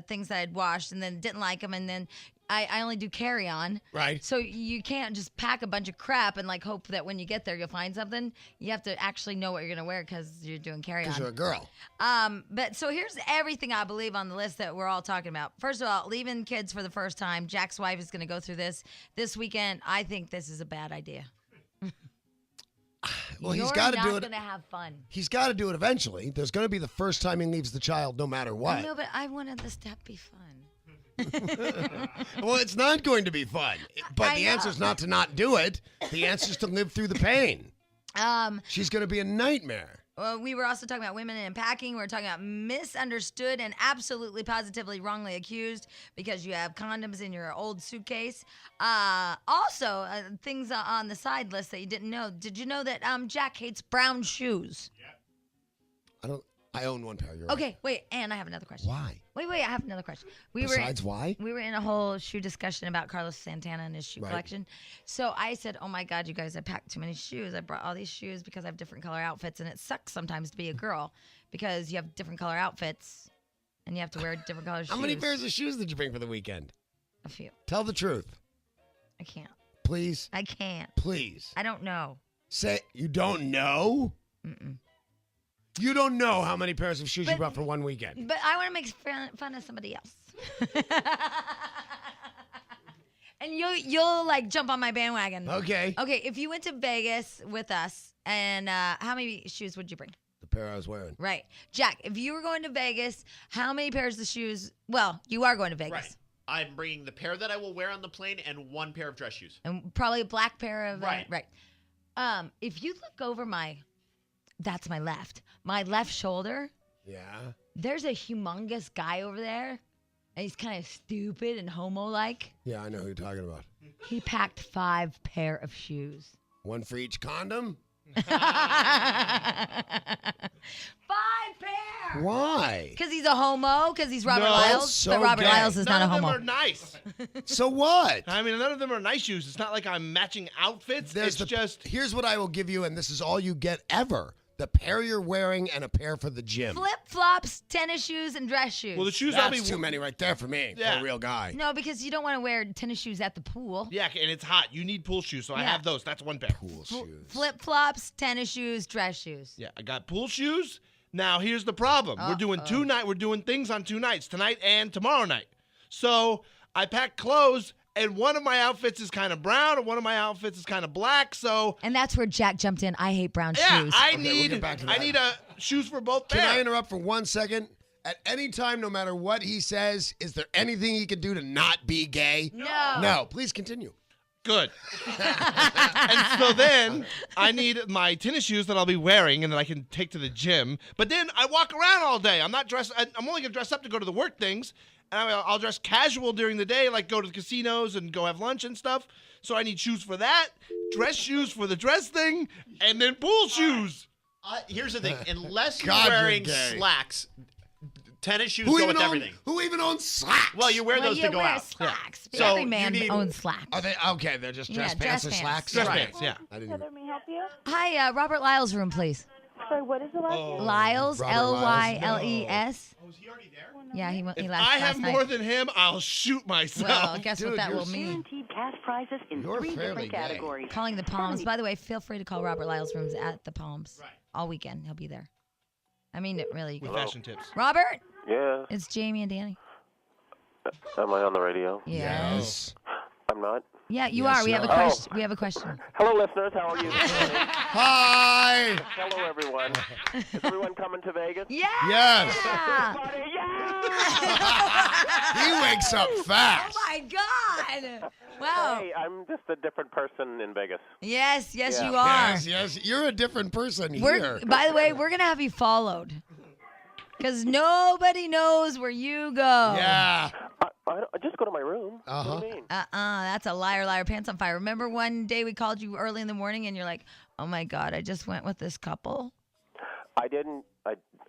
things that I'd washed, and then didn't like them, and then I only do carry-on. Right. So you can't just pack a bunch of crap and hope that when you get there you'll find something. You have to actually know what you're going to wear because you're doing carry-on. Because you're a girl. But so here's everything I believe on the list that we're all talking about. First of all, leaving kids for the first time. Jack's wife is going to go through this weekend. I think this is a bad idea. Well, he's You're got to do not it. going to have fun. He's got to do it eventually. There's going to be the first time he leaves the child, no matter I what. know, but I wanted this to be fun. Well, it's not going to be fun. But I the know. answer is not to not do it. The answer is to live through the pain. Um, She's going to be a nightmare. we were also talking about women in packing. We were talking about misunderstood and absolutely positively wrongly accused because you have condoms in your old suitcase. Also, things on the side list that you didn't know. Did you know that Jack hates brown shoes? I own one pair. You're right. Okay, wait, and I have another question. Why? Wait, I have another question. Besides why? We were in a whole shoe discussion about Carlos Santana and his shoe Right. collection. So I said, oh my God, you guys, I packed too many shoes. I brought all these shoes because I have different color outfits, and it sucks sometimes to be a girl because you have different color outfits and you have to wear different color shoes. How many pairs of shoes did you bring for the weekend? A few. Tell the truth. I can't. Please. I can't. Please. I don't know. Say you don't know? Mm-mm. You don't know how many pairs of shoes you But- brought for one weekend. But I want to make fun of somebody else. And you'll jump on my bandwagon. Okay. Okay, if you went to Vegas with us, and how many shoes would you bring? The pair I was wearing. Right. Jack, if you were going to Vegas, how many pairs of shoes? Well, you are going to Vegas. Right. I'm bringing the pair that I will wear on the plane and one pair of dress shoes. And probably a black pair of. Right. Right. If you look over that's my left shoulder, Yeah. there's a humongous guy over there, and he's kind of stupid and homo-like. Yeah, I know who you're talking about. He packed 5 pair of shoes. One for each condom? 5 pair! Why? Because he's a homo? Because he's Robert No, Lyles? that's so But Robert gay. Lyles is None not a of them homo. are nice. So what? I mean, none of them are nice shoes. It's not like I'm matching outfits. It's just Here's what I will give you, and this is all you get ever. The pair you're wearing and a pair for the gym. Flip-flops, tennis shoes, and dress shoes. well, the shoes I'll be. That's too many right there for me, for Yeah. a real guy. No, because you don't want to wear tennis shoes at the pool. Yeah, and it's hot. You need pool shoes, so I Yeah. have those. That's one pair. Pool shoes. Flip-flops, tennis shoes, dress shoes. Yeah, I got pool shoes. Now here's the problem. We're doing We're doing things on 2 nights, tonight and tomorrow night. So I packed clothes, and one of my outfits is kind of brown, and one of my outfits is kind of black. So And that's where Jack jumped in. I hate brown yeah, shoes. I Okay, we'll need get back to that. I need shoes for both Can I pairs. interrupt for 1 second? At any time, no matter what he says, is there anything he can do to not be gay? No. No. Please continue. Good. And so then I need my tennis shoes that I'll be wearing and that I can take to the gym. But then I walk around all day. I'm not dressed. I'm only gonna dress up to go to the work things. And I'll dress casual during the day, like go to the casinos and go have lunch and stuff. So I need shoes for that, dress shoes for the dress thing, and then pool shoes. Here's the thing. Unless you're God, you're wearing gay. slacks, tennis shoes go with everything. Who even owns slacks? Well, you wear Well, those you to go wear out. slacks. So Every you man need- owns slacks. Are they okay? They're just dress Yeah, pants dress or pants. slacks. Dress Right. pants, yeah. I didn't. Heather, may I help you? Hi, Robert Lyles' room, please. Sorry, what is the last Oh. name? Lyles, Robert L-Y-L-E-S. Oh, is he already there? Yeah, he If left I have last more night. than him, I'll shoot myself. Well, guess what Dude, that you're will mean. Guaranteed cash prizes in You're 3 fairly different gay. categories. Calling the Palms. By the way, feel free to call Robert Lyles' rooms at the Palms Right. all weekend. He'll be there. I mean it really. With fashion tips. Robert, Yeah. it's Jamie and Danny. Am I on the radio? Yes. I'm not. Yeah, you Yes, are. We have a you are. question. We have a question. Hello, listeners. How are you? Hi. Hello, everyone. Is everyone coming to Vegas? Yeah. Yes. Everybody, yeah! He wakes up Oh fast. my God. Wow. Hey, I'm just a different person in Vegas. Yes, yes, Yeah. you are. Yes, yes. You're a different person We're, here. by the way, we're gonna have you followed, because nobody knows where you go. Yeah. I just go to my room. Uh-huh. What do you mean? That's a liar, liar, pants on fire. Remember one day we called you early in the morning and you're like, "Oh my God, I just went with this couple."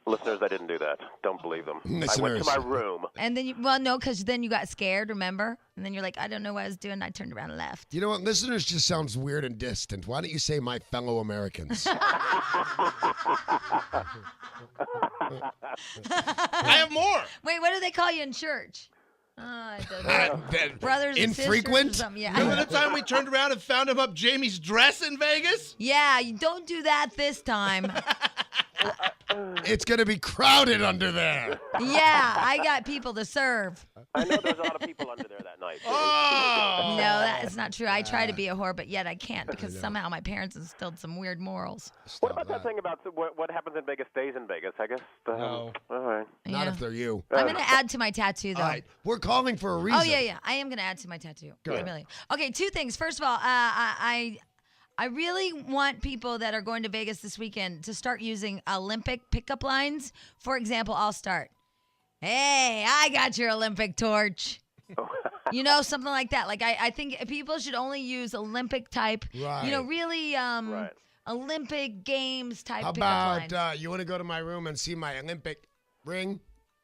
Listeners, I didn't do that. Don't believe them. I went Listeners. to my room. And then, no, because then you got scared. Remember? And then you're like, "I don't know what I was doing." I turned around and left. You know what? Listeners just sounds weird and distant. Why don't you say my fellow Americans? I have more. Wait, what do they call you in church? I don't know. Brothers and sisters or Infrequent? something. Remember Yeah. the time we turned around and found him up Jamie's dress in Vegas? Yeah, you don't do that this time. It's going to be crowded under there. Yeah, I got people to serve. I know there's a lot of people under there that night. Oh. No, that's not true. I try to be a whore, but yet I can't because somehow my parents instilled some weird morals. What about that thing about what happens in Vegas stays in Vegas? I guess. No. All right. Not Yeah. if they're you. I'm going to add to my tattoo, though. All right. We're calling for a reason. Oh, yeah. I am going to add to my tattoo. Good. Really. Okay, two things. First of all, I really want people that are going to Vegas this weekend to start using Olympic pickup lines. For example, I'll start, "Hey, I got your Olympic torch." You know, something like that. Like, I think people should only use Olympic type, Right. really Olympic Games type How pickup about lines. you want to go to my room and see my Olympic ring?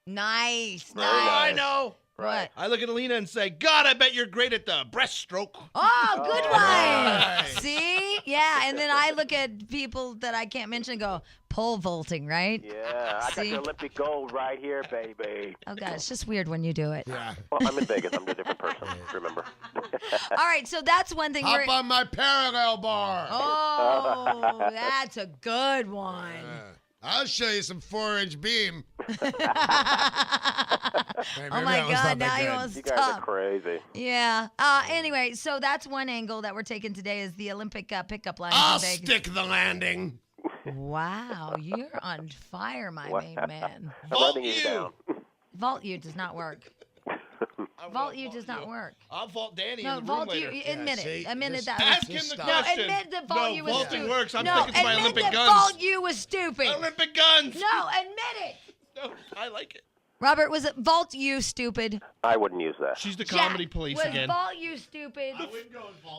Nice. I Nice. know. What? I look at Alina and say, God, I bet you're great at the breaststroke. Oh, good one. Nice. See? Yeah. And then I look at people that I can't mention and go, pole vaulting, right? Yeah, I got See? your Olympic gold right here, baby. Oh, God. It's just weird when you do it. Yeah. Well, I'm in Vegas. I'm a different person. Remember? All right. So that's one thing. Hop on my parallel bar. Oh, that's a good one. I'll show you some 4-inch beam. Hey, Oh, maybe my that was God. not that Now he good. wants You to guys are stop. crazy. Yeah. Anyway, so that's one angle that we're taking today is the Olympic pickup lines I'll in Vegas. stick the landing. Wow. You're on fire, my main man. I'm Vault letting you you. down. Vault you does not work. Vault you does not work. I'll vault Danny No, in the room vault you. later. Admit see, it. Admit this- it. That Ask was him the Stop. No, question. admit that vault you was vaulting stupid. works. I'm no, sticking to my admit Olympic that guns. vault you was stupid. Olympic guns. No, admit it. No, I like it. Robert, was it vault you stupid? I wouldn't use that. She's the comedy Jack, police was again. vault you stupid?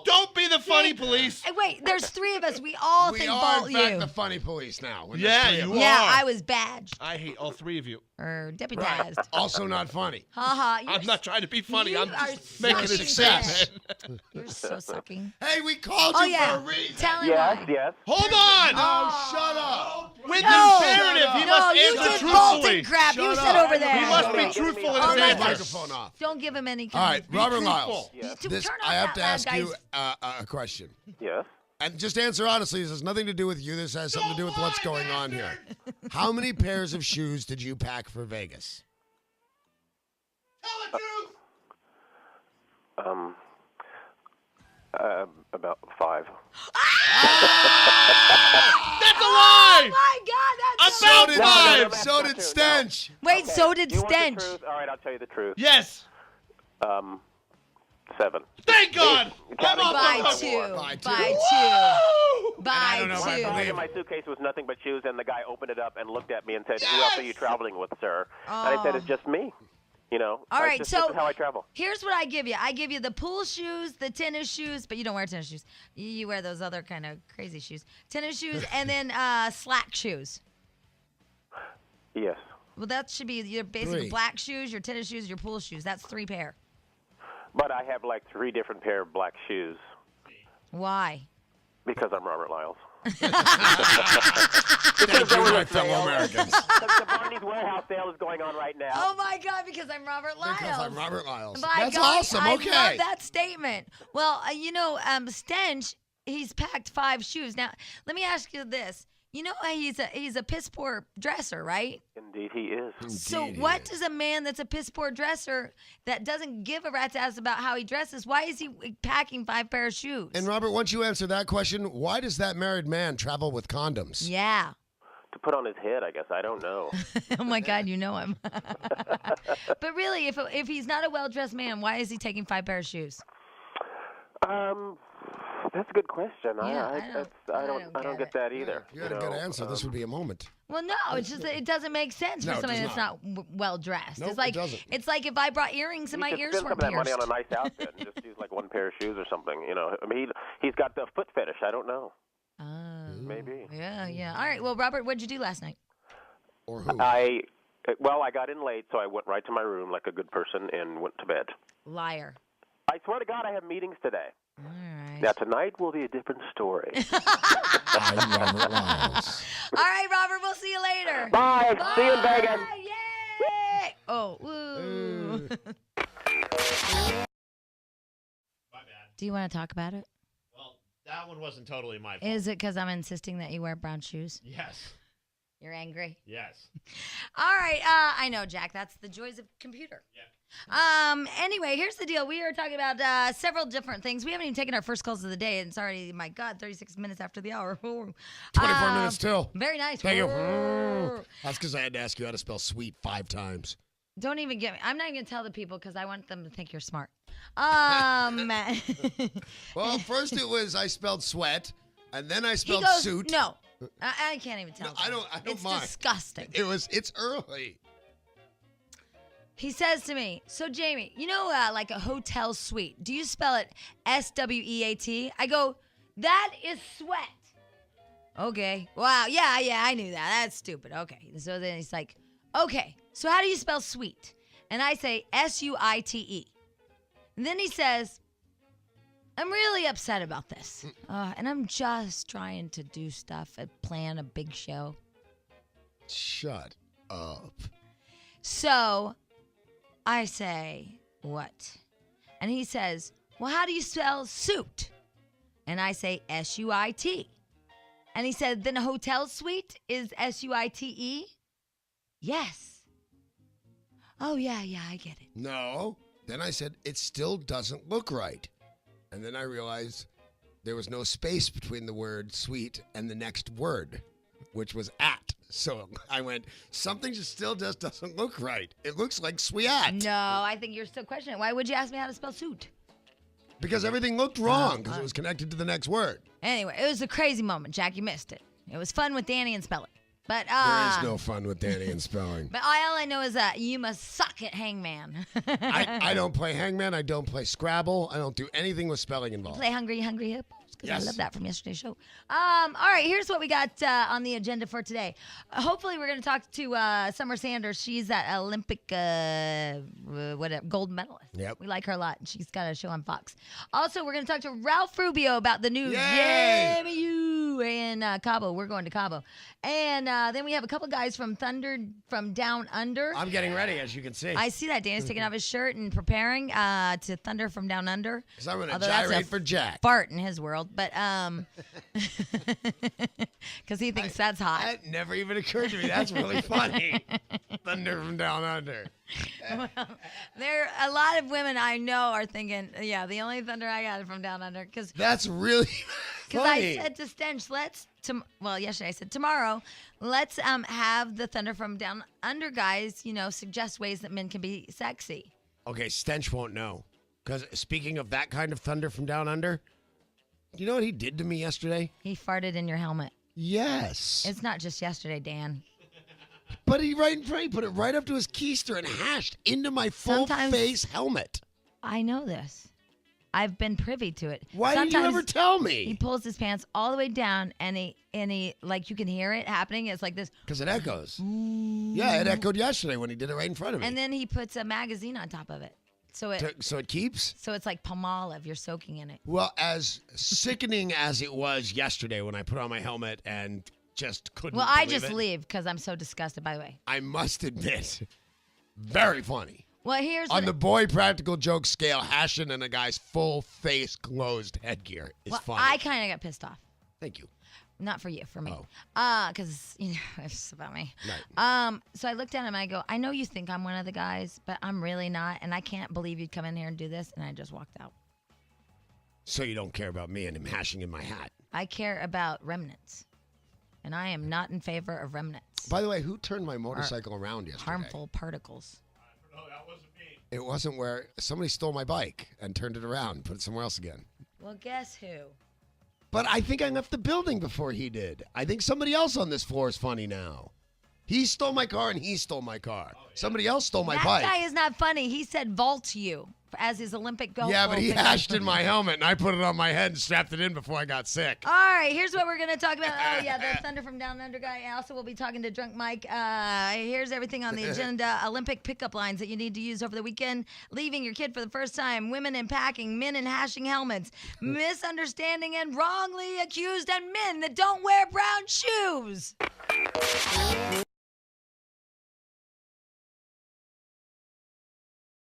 Don't be the funny police. Hey, wait, there's three of us. We all We think are, vault in fact, you. the funny police now. When Yeah, there's three of you us. Yeah, are. I was badged I hate all three of you. or deputized. Also not funny. Haha. I'm not trying to be funny. you I'm are just making a sucking statement. You're so sucking. Hey, we called Oh you yeah. for a reason. Tell him Yes, why. yes. Hold on. Oh, shut up. With No. imperative, he No, must you answer did truthfully. vaulting crap. You Shut sit up. over there. He must be Give me- truthful in Oh, his my answers. Microphone off. Don't give him any All right, kind Robert truthful. Lyles. Yeah. To This, turn off I have that to loud, ask you guys. a question. Yes. And just answer honestly. This has nothing to do with you. This has something to do with what's going on here. How many pairs of shoes did you pack for Vegas? Tell the truth. About 5. That's a lie. Oh my God, that's About so So did, five. no, so no, did no. Stench. Wait, so did You want the Stench. truth? All right, I'll tell you the truth. Yes. 7. Thank God. I'm off By the hook. two. By two. By two. Woo! By don't know if I two. believe In my suitcase was nothing but shoes, and the guy opened it up and looked at me and said, "Who else are you traveling with, sir?" And I said, "It's just me." You know. All right, this so is how I travel. here's what I give you. I give you the pool shoes, the tennis shoes, but you don't wear tennis shoes. You wear those other kind of crazy shoes. Tennis shoes, and then slack shoes. Yes. Well, that should be your basically 3. black shoes, your tennis shoes, your pool shoes. That's 3 pair. But I have like 3 different pair of black shoes Why? because I'm Robert Lyles. Thank you, my fellow Americans. The Barney's Warehouse sale is going on right now. Oh my God! Because I'm Robert Lyles. Because I'm Robert Lyles. By That's golly, awesome. I Okay. love that statement. Well, Stench, he's packed 5 shoes. Now, let me ask you this. You know, he's a piss poor dresser, right? Indeed, he is. So what does a man that's a piss poor dresser that doesn't give a rat's ass about how he dresses, why is he packing 5 pair of shoes? And Robert, once you answer that question, why does that married man travel with condoms? Yeah. To put on his head, I guess. I don't know. Oh my God, you know him. But really, if he's not a well-dressed man, why is he taking 5 pair of shoes? That's a good question. Yeah, I don't get that either. If you had a good answer, this would be a moment. Well, no, it's just that it doesn't make sense No, for it somebody does that's not well dressed. Nope, it's like it doesn't. it's like if I brought earrings and He my should ears spend weren't some of that pierced. money on a nice outfit and just use like 1 pair of shoes or something. You know, I mean, he's got the foot fetish. I don't know. Maybe. Yeah. All right. Well, Robert, what'd you do last night? Or who? I got in late, so I went right to my room like a good person and went to bed. Liar. I swear to God, I have meetings today. All right. Now, tonight will be a different story. I'm Robert Lyles. All right, Robert. We'll see you later. Bye. Bye. See you in Vegas. Yay! Oh, woo. My bad. Do you want to talk about it? Well, that one wasn't totally my fault. Is it because I'm insisting that you wear brown shoes? Yes. You're angry. Yes. All right. I know, Jack. That's the joys of computer. Yeah. Anyway, here's the deal. We are talking about several different things. We haven't even taken our first calls of the day, and it's already, my God, 36 minutes after the hour. 24 minutes till. Very nice. Thank you. That's because I had to ask you how to spell sweet 5 times. Don't even get me. I'm not even going to tell the people because I want them to think you're smart. Well, first it was I spelled sweat, and then I He spelled goes, suit. no. I can't even tell. No, I don't It's mind. disgusting. It's early. He says to me, so Jamie, you know, like a hotel suite, do you spell it S-W-E-A-T? I go, that is sweat. Okay. Wow. Yeah, I knew that. That's stupid. Okay. So then he's like, okay, so how do you spell sweet? And I say S-U-I-T-E. And then he says, I'm really upset about this. And I'm just trying to do stuff and plan a big show. Shut up. So I say, what? And he says, well, how do you spell suit? And I say S-U-I-T. And he said, then a hotel suite is S-U-I-T-E? Yes. Oh, yeah, I get it. No. Then I said, it still doesn't look right. And then I realized there was no space between the word sweet and the next word, which was at. So I went, something just doesn't look right. It looks like sweat. No, I think you're still questioning it. Why would you ask me how to spell suit? Because everything looked wrong because it was connected to the next word. Anyway, it was a crazy moment, Jack. You missed it. It was fun with Danny and spelling. But There is no fun with Danny and spelling. But all I know is that you must suck at Hangman. I don't play Hangman. I don't play Scrabble. I don't do anything with spelling involved. Play Hungry Hippos. Because Yes. I love that from yesterday's show. All right, here's what we got on the agenda for today. Hopefully, we're going to talk to Summer Sanders. She's that Olympic gold medalist. Yep. We like her a lot. She's got a show on Fox. Also, we're going to talk to Ralph Rubio about the new Yay! JMU in Cabo. We're going to Cabo. And then we have a couple guys from Thunder from Down Under. I'm getting ready, as you can see. I see that. Dan's taking off his shirt and preparing to Thunder from Down Under. Because I'm going to Although that's gyrate a for Jack. Fart in his world, but because he thinks that's hot. That never even occurred to me. That's really funny. Thunder from Down Under. Well, there a lot of women I know are thinking, yeah, the only Thunder I got is from Down Under because That's really I funny. said to Stench, yesterday I said tomorrow, let's have the Thunder from Down Under guys, suggest ways that men can be sexy. Okay, Stench won't know. Because speaking of that kind of thunder from down under, you know what he did to me yesterday? He farted in your helmet. Yes. It's not just yesterday, Dan. But he right in front, he put it right up to his keister and hashed into my full face helmet. I know this. I've been privy to it. Why didn't you ever tell me? He pulls his pants all the way down, and he like you can hear it happening. It's like this. Because it echoes. Yeah, it echoed yesterday when he did it right in front of me. And then he puts a magazine on top of it, so it keeps. So it's like Palmolive. You're soaking in it. Well, as sickening as it was yesterday when I put on my helmet and just couldn't. Well, I believe just it, leave because I'm so disgusted. By the way, I must admit, very funny. Well, here's on the boy practical joke scale, hashing in a guy's full face closed headgear is funny. I kind of got pissed off. Thank you. Not for you, for me. Oh. Because it's about me. Right. So I looked at him and I go, I know you think I'm one of the guys, but I'm really not, and I can't believe you'd come in here and do this, and I just walked out. So you don't care about me and him hashing in my hat? I care about remnants, and I am not in favor of remnants. By the way, who turned my motorcycle around yesterday? Harmful particles. It wasn't where somebody stole my bike and turned it around, put it somewhere else again. Well, guess who? But I think I left the building before he did. I think somebody else on this floor is funny now. He stole my car and he stole my car. Oh, yeah. Somebody else stole my bike. That guy is not funny. He said vault you as his Olympic goal. Yeah, but he hashed in my helmet and I put it on my head and strapped it in before I got sick. All right, here's what we're going to talk about. Oh, yeah, the Thunder from Down Under guy. Also, we'll be talking to Drunk Mike. Here's everything on the agenda. Olympic pickup lines that you need to use over the weekend. Leaving your kid for the first time. Women in packing. Men in hashing helmets. Misunderstanding and wrongly accused and men that don't wear brown shoes.